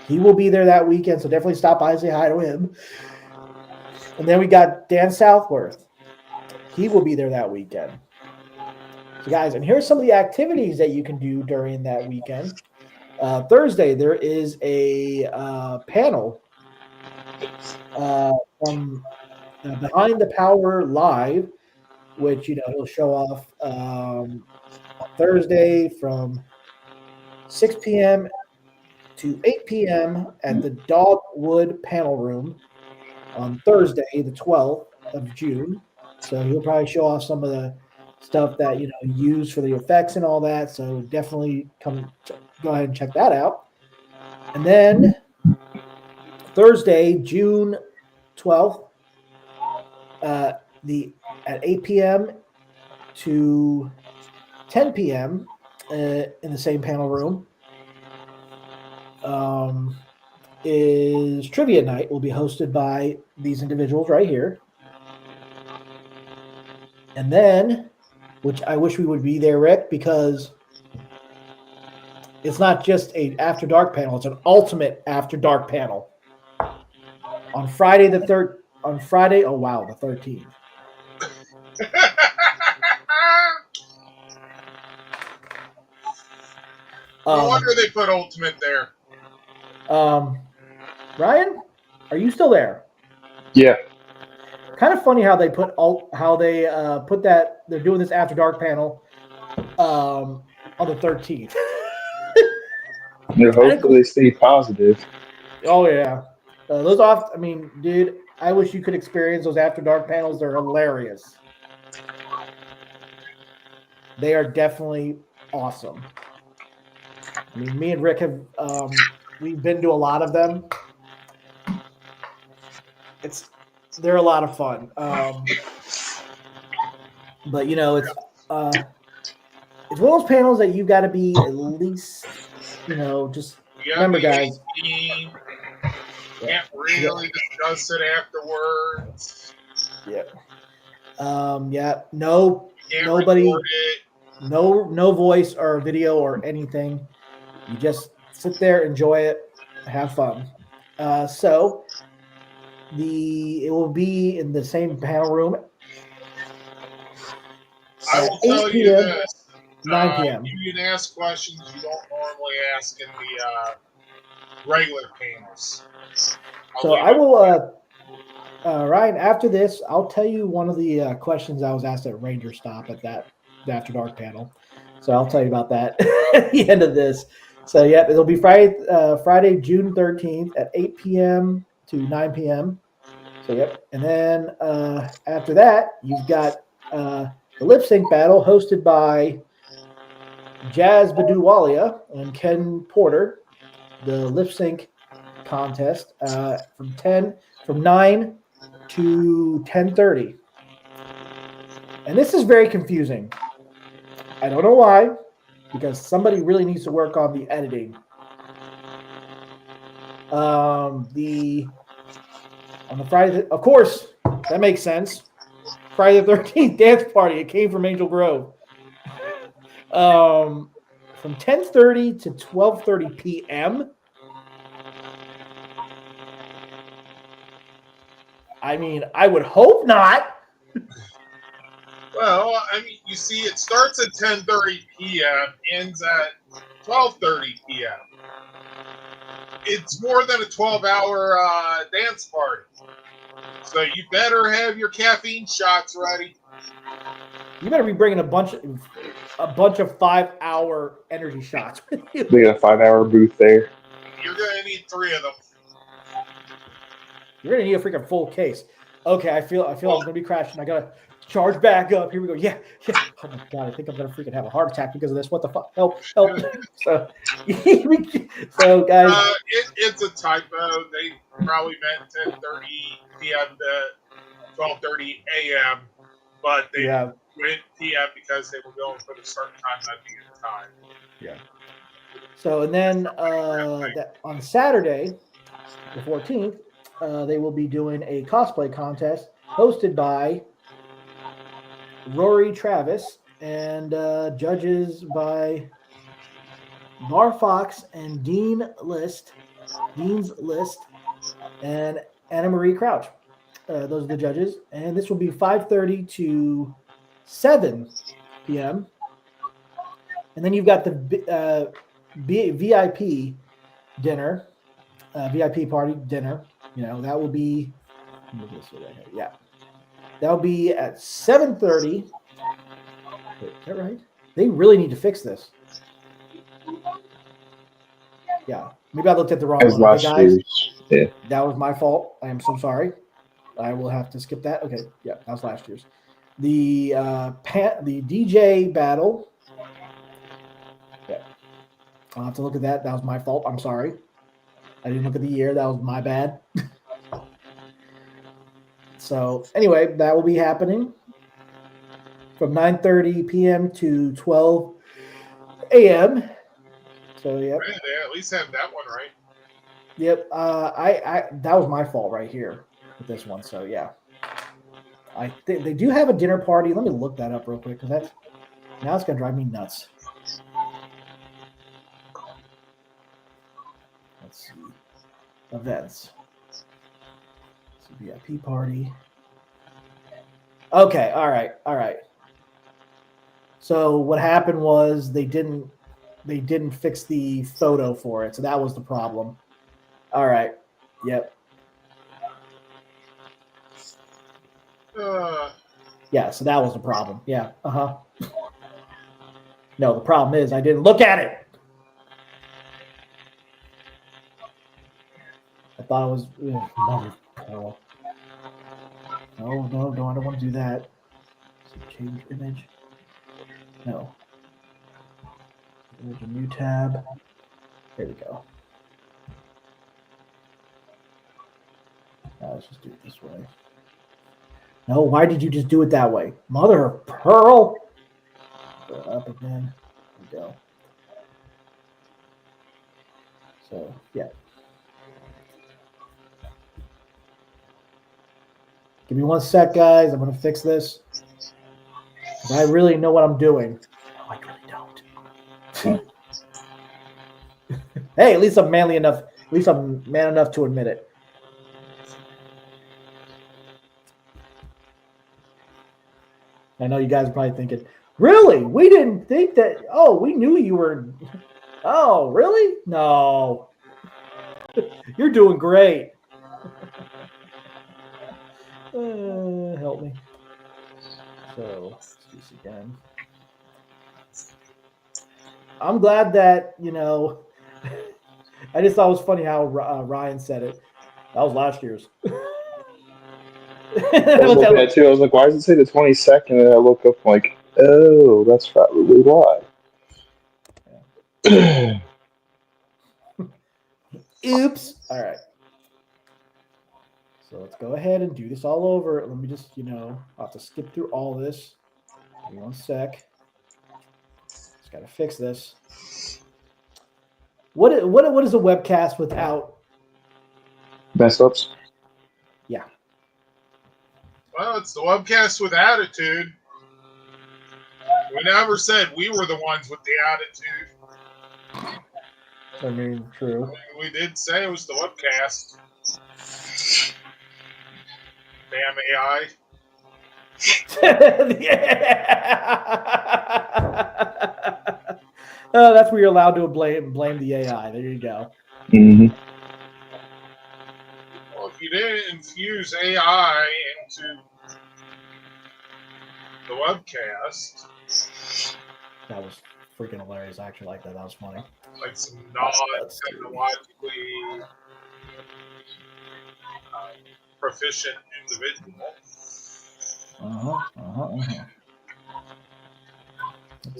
he will be there that weekend, so definitely stop by and say hi to him. And then we got Dan Southworth. He will be there that weekend. So, guys, and here's some of the activities that you can do during that weekend. Thursday, there is a panel from Behind the Power Live, which, he'll show off on Thursday from 6 p.m. to 8 p.m. at the Dogwood Panel Room on Thursday, the 12th of June. So he'll probably show off some of the stuff that, he used for the effects and all that. So definitely go ahead and check that out. And then Thursday, June 12th, at 8 p.m. to 10 p.m. In the same panel room is Trivia Night. Will be hosted by these individuals right here. And then, which I wish we would be there, Rick, because it's not just a After Dark panel; it's an ultimate After Dark panel on Friday the 13th. Oh wow, the 13th. No wonder they put Ultimate there. Ryan, are you still there? Yeah. Kind of funny how they put that they're doing this After Dark panel on the 13th. Yeah, hopefully stay positive. Oh yeah, dude, I wish you could experience those After Dark panels. They're hilarious. They are definitely awesome. I mean, me and Rick have we've been to a lot of them. They're a lot of fun. But it's one of those panels that you got to be at least, just remember, guys. Can't really discuss it afterwards. Yeah. Yeah. No. Nobody. No voice or video or anything. You just sit there, enjoy it, have fun. So it will be in the same panel room I at will 8 tell you p.m., this. 9 p.m. You can ask questions you don't normally ask in the regular panels. So I will, Ryan, after this, I'll tell you one of the questions I was asked at Ranger Stop at that After Dark panel. So I'll tell you about that at the end of this. So, yep, it'll be Friday, June 13th at 8 p.m. to 9 p.m. So, yep. And then after that, you've got the lip sync battle hosted by Jazz Baduwalia and Ken Porter. The lip sync contest from 9 to 10:30. And this is very confusing. I don't know why, because somebody really needs to work on the editing. On the Friday, of course, that makes sense. Friday the 13th dance party. It came from Angel Grove. From 10:30 to 12:30 p.m. I mean, I would hope not. Well, I mean, you see, it starts at 10:30 p.m., ends at 12:30 p.m. It's more than a 12-hour dance party. So you better have your caffeine shots ready. You better be bringing a bunch of 5-hour energy shots with you. They got a 5-hour booth there. You're going to need 3 of them. You're gonna need a freaking full case. Okay, I feel I'm gonna be crashing. I gotta charge back up. Here we go. Yeah. Oh my god, I think I'm gonna freaking have a heart attack because of this. What the fuck? Help! So, guys, It's a typo. They probably meant 10:30 p.m. to 12:30 a.m., but they went p.m. because they were going for the certain time, not the end time. Yeah. So, and then on Saturday, the 14th, they will be doing a cosplay contest hosted by Rory Travis and judges by Bar Fox and Dean's List, and Anna Marie Crouch. Those are the judges, and this will be 5:30 to 7 p.m. And then you've got the VIP dinner, VIP party dinner. You know, that will be, yeah, that will be at 7:30. Wait, is that right? They really need to fix this. Yeah, maybe I looked at the wrong one. Okay, guys, yeah. That was my fault. I am so sorry. I will have to skip that. Okay, yeah, that was last year's. The DJ battle. Yeah, I'll have to look at that. That was my fault. I'm sorry. I didn't look at the year. That was my bad. So anyway, that will be happening from 9:30 p.m. to 12 a.m. So yep. Right, they at least have that one right. Yep. I that was my fault right here with this one. So yeah, I think they do have a dinner party. Let me look that up real quick because now it's gonna drive me nuts. Let's see. Events. VIP party. Okay, all right. So what happened was they didn't fix the photo for it, so that was the problem. All right. Yep. Yeah, so that was the problem. Yeah. Uh-huh. No, the problem is I didn't look at it. I thought it was mother. Oh. No, I don't want to do that. Change image. No. There's a new tab. There we go. Let's just do it this way. No, why did you just do it that way? Mother of pearl. Go up again. There we go. So, yeah. Give me one sec, guys. I'm going to fix this. I really know what I'm doing. Oh, Hey, at least I'm manly enough. At least I'm man enough to admit it. I know you guys are probably thinking, really? We didn't think that. Oh, we knew you were. Oh, really? No. You're doing great. Help me. So, let's do this again. I'm glad that, I just thought it was funny how Ryan said it. That was last year's. I was looking at it too. I was like, why does it say the 22nd? And I look up, like, oh, that's probably why. Oops. All right. So let's go ahead and do this all over. Let me just, I'll have to skip through all this. Give me 1 sec. Just got to fix this. What is a webcast without mess ups? Yeah. Well, it's the webcast with attitude. We never said we were the ones with the attitude. I mean, true. We did say it was the webcast. Damn AI. Oh, that's where you're allowed to blame the AI. There you go. Mm-hmm. Well, if you didn't infuse AI into the webcast, that was freaking hilarious. I actually like that. That was funny. Like some non-technologically proficient individual.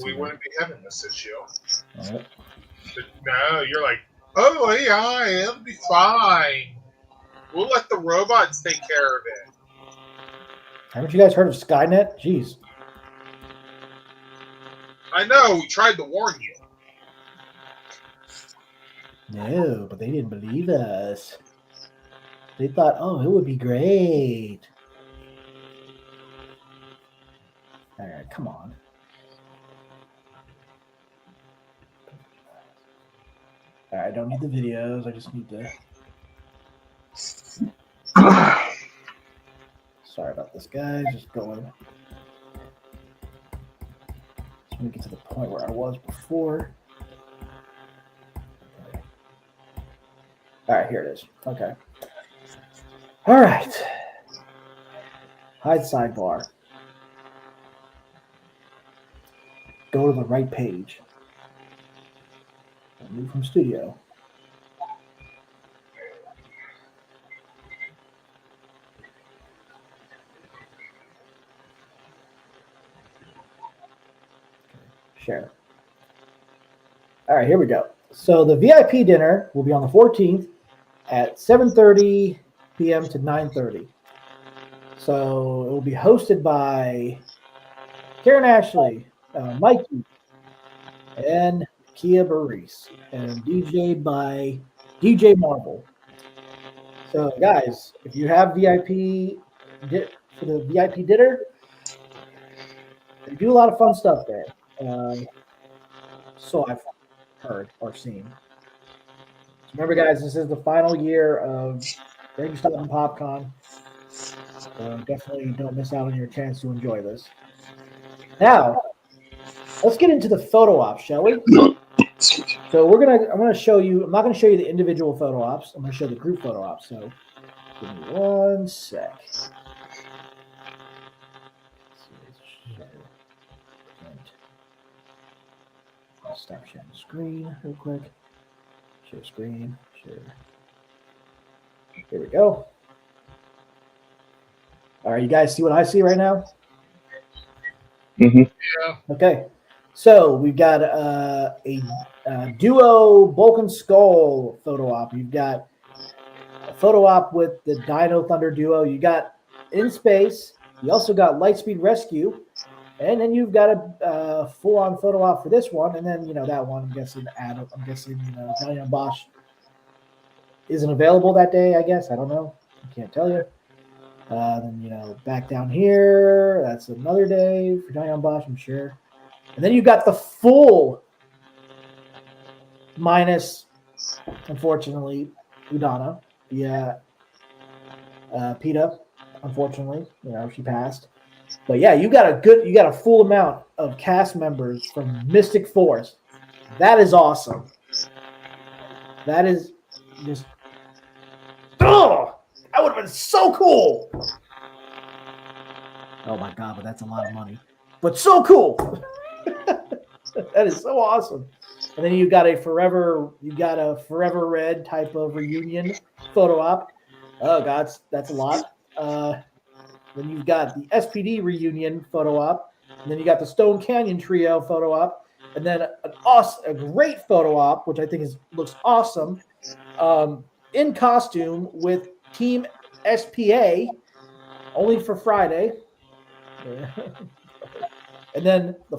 We wouldn't be having this issue. Right. But no, you're like, oh, AI, it'll be fine. We'll let the robots take care of it. Haven't you guys heard of Skynet? Jeez. I know, we tried to warn you. No, but they didn't believe us. They thought, oh, it would be great. All right, come on. All right, I don't need the videos. I just need to. Sorry about this, guys. Just going. Just want to get to the point where I was before. Okay. All right, here it is. Okay. All right. Hide sidebar. Go to the right page. Move from studio. Share. All right, here we go. So the VIP dinner will be on the 14th at 7:30 p.m. to 9:30. So it will be hosted by Karen Ashley, Mikey, and Kia Baris, and DJ by DJ Marvel. So guys, if you have VIP for the VIP dinner, we do a lot of fun stuff there. So I've heard or seen. So remember, guys, this is the final year of Ranger Stop and PopCon. So definitely don't miss out on your chance to enjoy this. Now, let's get into the photo ops, shall we? So I'm gonna show you. I'm not gonna show you the individual photo ops. I'm gonna show the group photo ops. So give me 1 sec. Stop sharing the screen real quick. Share screen. Share. Here we go. All right, you guys see what I see right now? Mm-hmm. Yeah. Okay. So we've got a duo Bulk and Skull photo op. You've got a photo op with the Dino Thunder duo. You got In Space. You also got Lightspeed Rescue. And then you've got a full-on photo op for this one, and then that one. I'm guessing Johnny and Bosch isn't available that day. I guess I don't know. I can't tell you. Then back down here, that's another day for Johnny and Bosch, I'm sure. And then you've got the full minus unfortunately, Udana. Yeah, PETA, unfortunately, she passed. But yeah, you got a full amount of cast members from Mystic Force. That is awesome. That is just, that would have been so cool. Oh my god, but that's a lot of money. But so cool. That is so awesome. And then you got a forever red type of reunion photo op. Oh god, that's a lot. Then you've got the SPD reunion photo op. And then you got the Stone Canyon Trio photo op. And then a great photo op, which I think looks awesome, in costume with Team SPA, only for Friday. And then the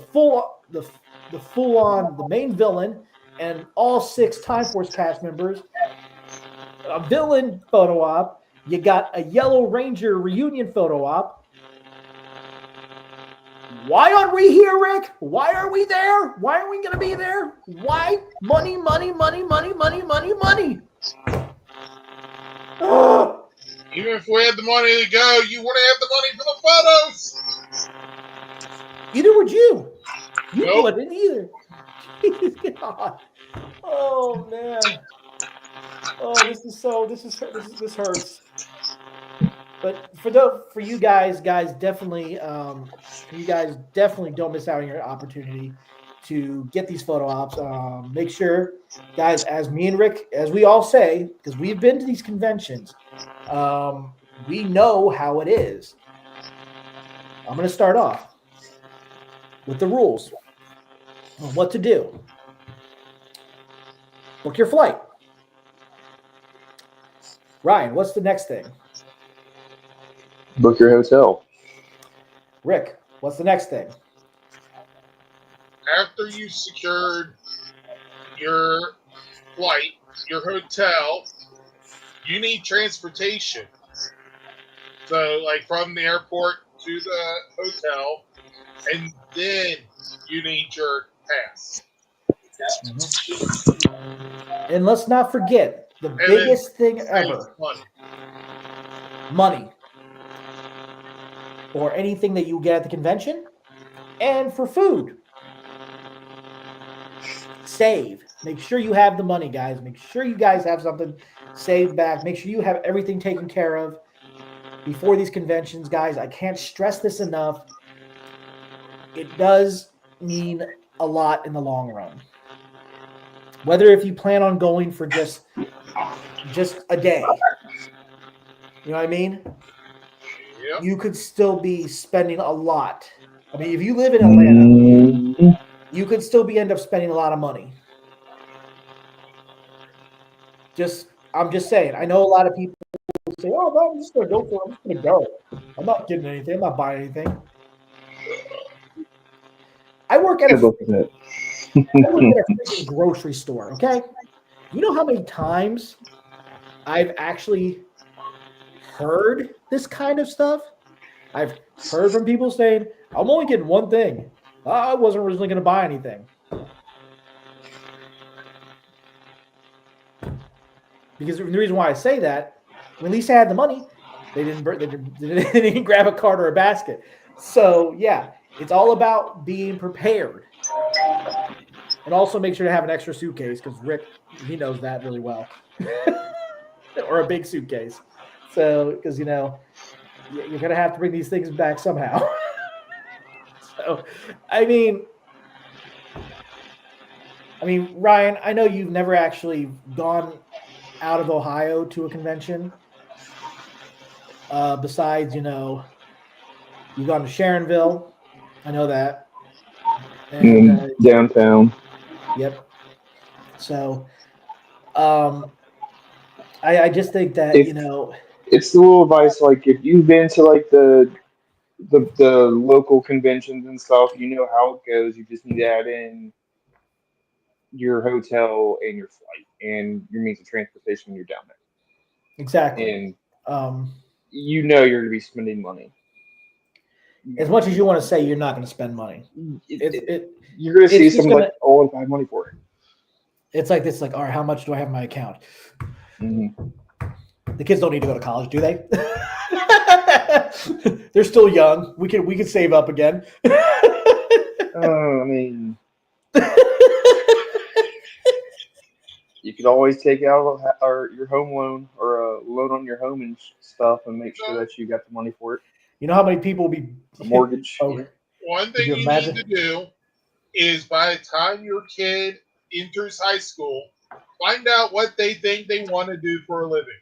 main villain and all 6 Time Force cast members. A villain photo op. You got a Yellow Ranger reunion photo op. Why aren't we here, Rick? Why are we there? Why are we going to be there? Why? Money, money, money, money, money, money, money. Even if we had the money to go, you wouldn't have the money for the photos. Either would you. You Nope. wouldn't either. God. Oh man. Oh, this hurts. But for you guys definitely, don't miss out on your opportunity to get these photo ops. Make sure, guys, as me and Rick, as we all say, because we've been to these conventions, we know how it is. I'm going to start off with the rules on what to do. Book your flight. Ryan, what's the next thing? Book your hotel. Rick, what's the next thing? After you've secured your flight, your hotel, you need transportation. So, like from the airport to the hotel, and then you need your pass. Mm-hmm. And let's not forget the biggest thing ever. Money. Or anything that you get at the convention. And for food. Save. Make sure you have the money, guys. Make sure you guys have something saved back. Make sure you have everything taken care of before these conventions, guys. I can't stress this enough. It does mean a lot in the long run. Whether if you plan on going for just a day. You know what I mean? Yep. You could still be spending a lot. I mean, if you live in Atlanta, you could still end up spending a lot of money. I'm just saying. I know a lot of people say, "Oh, no, I'm just gonna go for it. I'm just gonna go. I'm not getting anything. I'm not buying anything." I work at a freaking grocery store. Okay, you know how many times I've actually heard this kind of stuff? I've heard from people saying, "I'm only getting one thing. I wasn't originally going to buy anything." Because the reason why I say that, when Lisa had the money, they didn't grab a cart or a basket. So yeah, it's all about being prepared, and also make sure to have an extra suitcase because Rick, he knows that really well, or a big suitcase. So because you're gonna have to bring these things back somehow. So, I mean, Ryan, I know you've never actually gone out of Ohio to a convention. Besides, you've gone to Sharonville. I know that. And downtown. Yep. So, I just think that it's the little advice. Like if you've been to like the local conventions and stuff, you know how it goes. You just need to add in your hotel and your flight and your means of transportation when you're down there. Exactly. And you're going to be spending money. As much as you want to say you're not going to spend money, you're going to see something like, "Oh, I have money for it." It's like this. Like, all right, how much do I have in my account? Mm-hmm. The kids don't need to go to college, do they? They're still young. We can save up again. I mean, you could always take out your home loan or a loan on your home and stuff, and make sure that you got the money for it. You know how many people will be A mortgage. Oh, Yeah. One thing you you imagine? need to do is by the time your kid enters high school, find out what they think they want to do for a living.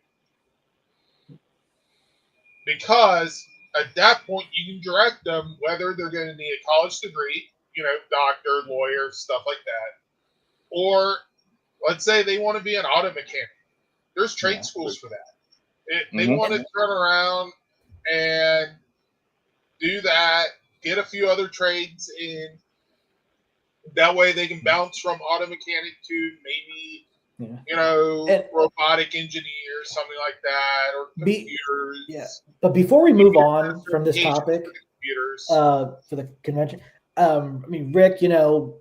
Because at that point, you can direct them whether they're going to need a college degree, doctor, lawyer, stuff like that. Or let's say they want to be an auto mechanic. There's trade schools for that. They Mhm. want to turn around and do that, get a few other trades in. That way they can bounce from auto mechanic to maybe, And- robotic engineer, something like that, or Be- computers. yeah. But before we move Computer on from this certifications topic, for the computers. for the convention, I mean, Rick, and then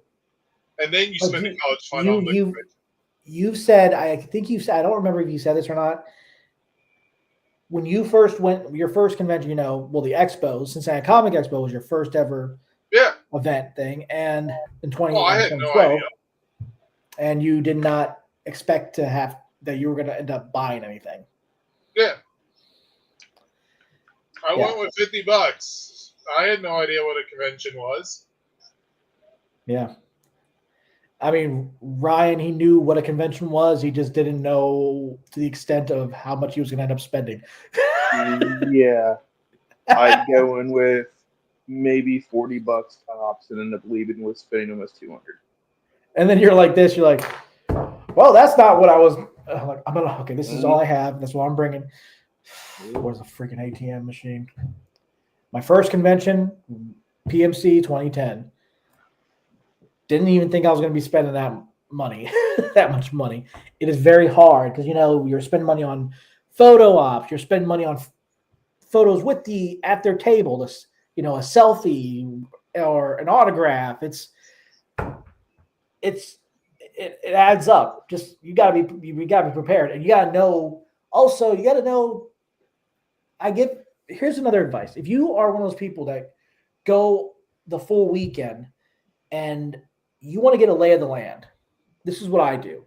you like spend the college fund on the convention. you've said, I think you said, I don't remember if you said this or not. When you first went, your first convention, the Expo, Cincinnati Comic Expo was your first ever event thing, and in 2012, I had no idea. And you did not expect to have that you were going to end up buying anything. Yeah. I went with $50. I had no idea what a convention was. Yeah. I mean, Ryan, he knew what a convention was. He just didn't know to the extent of how much he was going to end up spending. Yeah. I'd go in with maybe $40 tops and end up leaving with spending almost $200. And then you're like this. You're like, well, that's not what I was. Okay, this is all I have. That's what I'm bringing. Where's the freaking ATM machine? My first convention, PMC 2010. Didn't even think I was going to be spending that money, that much money. It is very hard because, you're spending money on photo ops. You're spending money on photos at their table, a selfie or an autograph. It adds up. Just, you gotta be prepared, and you gotta know. Also, you gotta know. Here's another advice. If you are one of those people that go the full weekend and you want to get a lay of the land, this is what I do.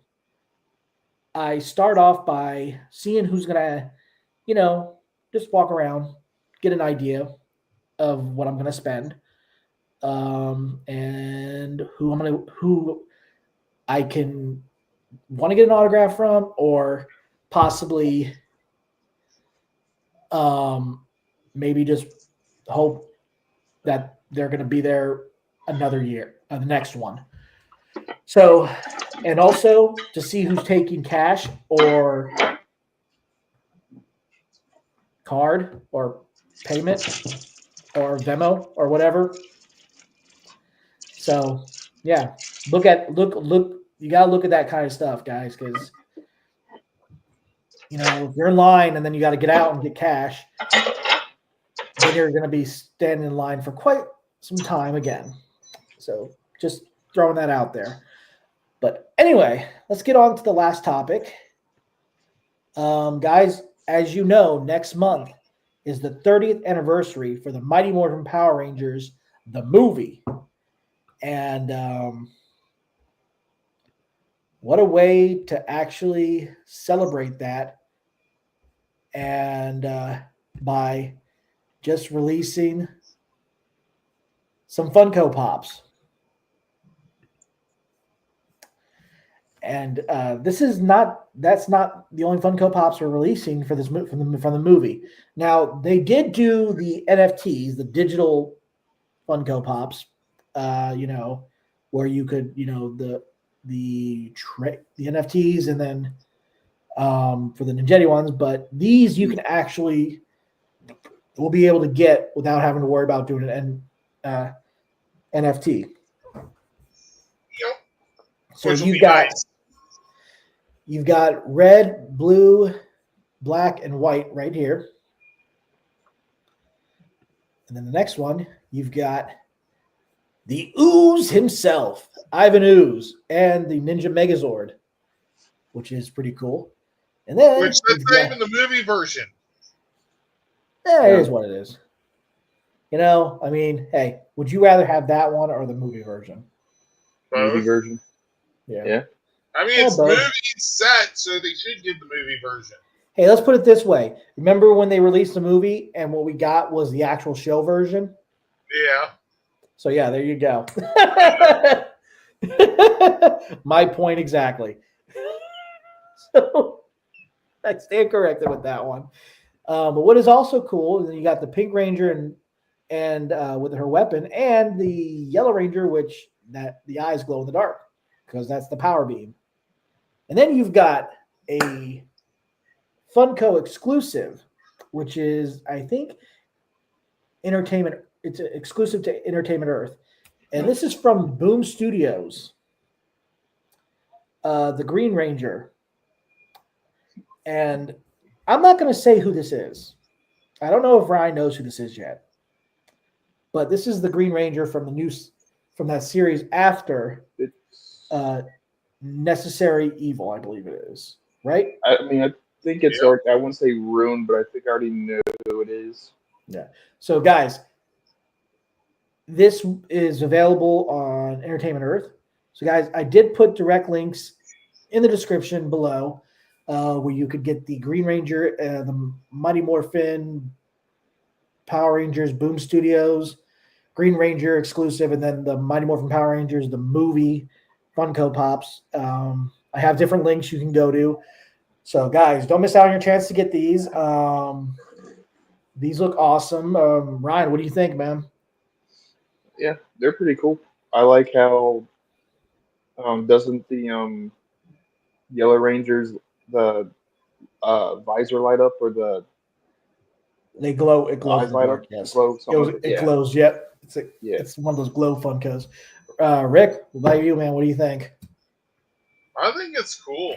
I start off by seeing who's going to, just walk around, get an idea of what I'm going to spend, and who I can want to get an autograph from, or possibly maybe just hope that they're going to be there another year, the next one. So, and also to see who's taking cash or card or payment or Venmo or whatever. So, yeah, look. You gotta look at that kind of stuff, guys, because if you're in line and then you got to get out and get cash, then you're going to be standing in line for quite some time again. So just throwing that out there. But anyway, let's get on to the last topic. Guys, as you know, next month is the 30th anniversary for the Mighty Morphin Power Rangers, the movie. And what a way to actually celebrate that. And by just releasing some Funko Pops. And that's not the only Funko Pops we're releasing for this from the movie. Now, they did do the NFTs, the digital Funko Pops, where you could, the NFTs, and then for the Ninjetti ones, but these you can actually will be able to get without having to worry about doing an NFT. Yep. So you've got red, blue, black, and white right here. And then the next one, you've got the Ooze himself, Ivan Ooze, and the Ninja Megazord, which is pretty cool. And then Which that's not even the movie version. it is what it is. You know, I mean, hey, would you rather have that one or the movie version? Movie Both. version. Yeah. I mean, it's movie set, so they should get the movie version. Hey, let's put it this way. Remember when they released the movie and what we got was the actual show version? Yeah. So, yeah, there you go. My point exactly. So, I stand corrected with that one. But what is also cool is you got the Pink Ranger and with her weapon, and the Yellow Ranger, which that the eyes glow in the dark because that's the power beam. And then you've got a Funko exclusive, which is I think Entertainment. It's exclusive to Entertainment Earth, and this is from Boom Studios. The Green Ranger, and I'm not going to say who this is. I don't know if Ryan knows who this is yet. But this is the Green Ranger from that series after It's Necessary Evil, I believe it is. Right? I mean, I think it's I wouldn't say ruined, but I think I already know who it is. Yeah. So guys, this is available on Entertainment Earth. So guys, I did put direct links in the description below where you could get the Green Ranger, the Mighty Morphin, Power Rangers, Boom Studios, Green Ranger exclusive, and then the Mighty Morphin Power Rangers, the movie, Funko Pops. I have different links you can go to. So, guys, don't miss out on your chance to get these. These look awesome. Ryan, what do you think, man? Yeah, they're pretty cool. I like how doesn't the Yellow Rangers the visor light up or the They glow. It glows eyes in the light dark. up? Yes, Glow, it glows. Yep. Yeah. It's one of those glow Funkos. Rick, what about you, man? What do you think? I think it's cool.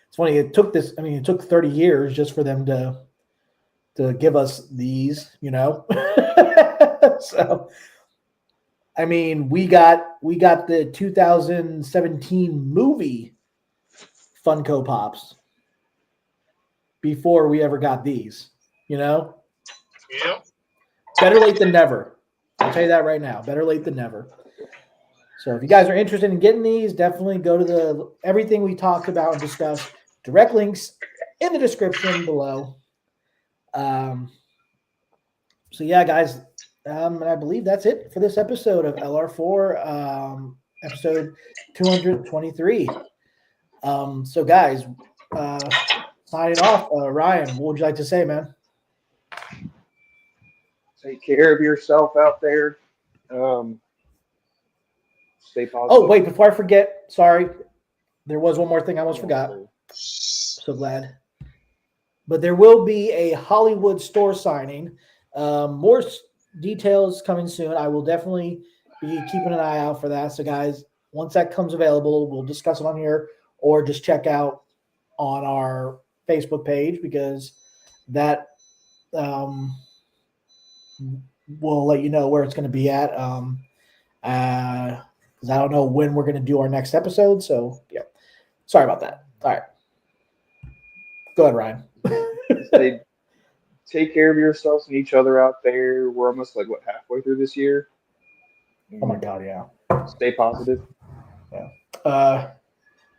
It's funny. It took 30 years just for them to give us these, you know. So, I mean, we got the 2017 movie Funko Pops before we ever got these, you know. Yep. Better late than never. I'll tell you that right now. Better late than never. So if you guys are interested in getting these, definitely go to everything we talked about and discussed. Direct links in the description below. So yeah, guys, I believe that's it for this episode of LR4, episode 223. So guys, signing off. Ryan, what would you like to say, man? Take care of yourself out there. Stay positive. Oh, wait, before I forget, sorry. There was one more thing I almost forgot. So glad. But there will be a Hollywood store signing. More details coming soon. I will definitely be keeping an eye out for that. So, guys, once that comes available, we'll discuss it on here or just check out on our Facebook page because that will let you know where it's going to be at. Because I don't know when we're going to do our next episode. So, yeah. Sorry about that. All right. Go ahead, Ryan. Take care of yourselves and each other out there. We're almost halfway through this year. Oh my God, yeah. Stay positive. Yeah.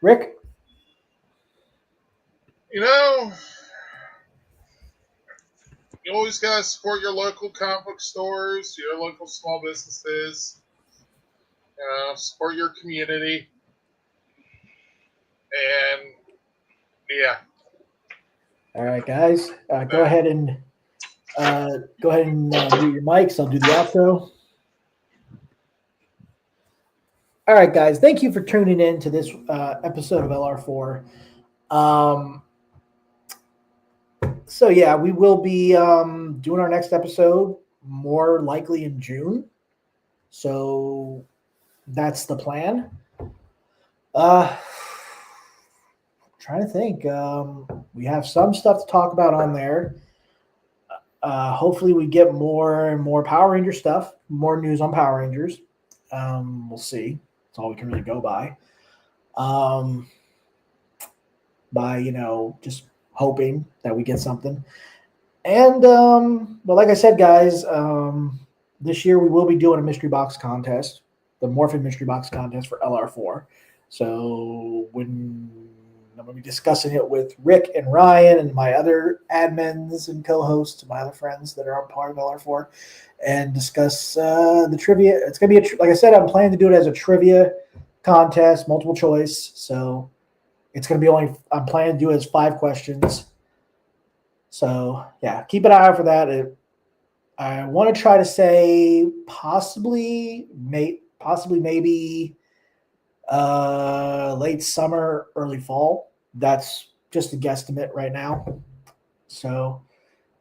Rick? You always gotta support your local comic book stores, your local small businesses. Support your community. And yeah. All right, guys. Go ahead and mute your mics. I'll do the outro. All right, guys. Thank you for tuning in to this episode of LR4. So yeah, we will be doing our next episode more likely in June. So that's the plan. Trying to think. We have some stuff to talk about on there. hopefully we get more and more Power Ranger stuff, more news on Power Rangers. We'll see. That's all we can really go by. By just hoping that we get something. And but like I said, guys, this year we will be doing a mystery box contest, the Morphin mystery box contest for LR4. So when I'm going to be discussing it with Rick and Ryan and my other admins and co-hosts, my other friends that are a part of LR4, and discuss the trivia. It's going to be, like I said, I'm planning to do it as a trivia contest, multiple choice. So it's going to be I'm planning to do it as 5 questions. So, yeah, keep an eye out for that. I want to try to say possibly maybe late summer, early fall. That's just a guesstimate right now. So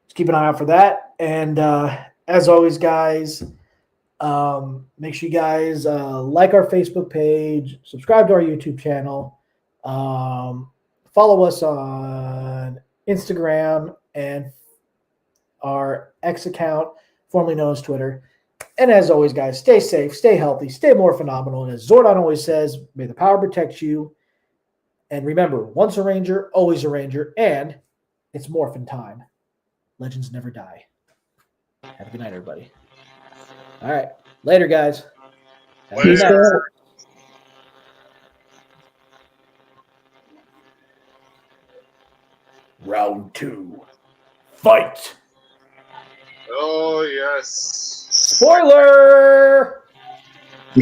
just keep an eye out for that. And as always, guys, make sure you guys like our Facebook page, subscribe to our YouTube channel, follow us on Instagram and our X account, formerly known as Twitter. And as always, guys, stay safe, stay healthy, stay more phenomenal. And as Zordon always says, may the power protect you. And remember, once a Ranger, always a Ranger. And it's Morphin time. Legends never die. Have a good night, everybody. All right. Later, guys. Have a good night. Later. Round 2. Fight. Oh yes. Spoiler! You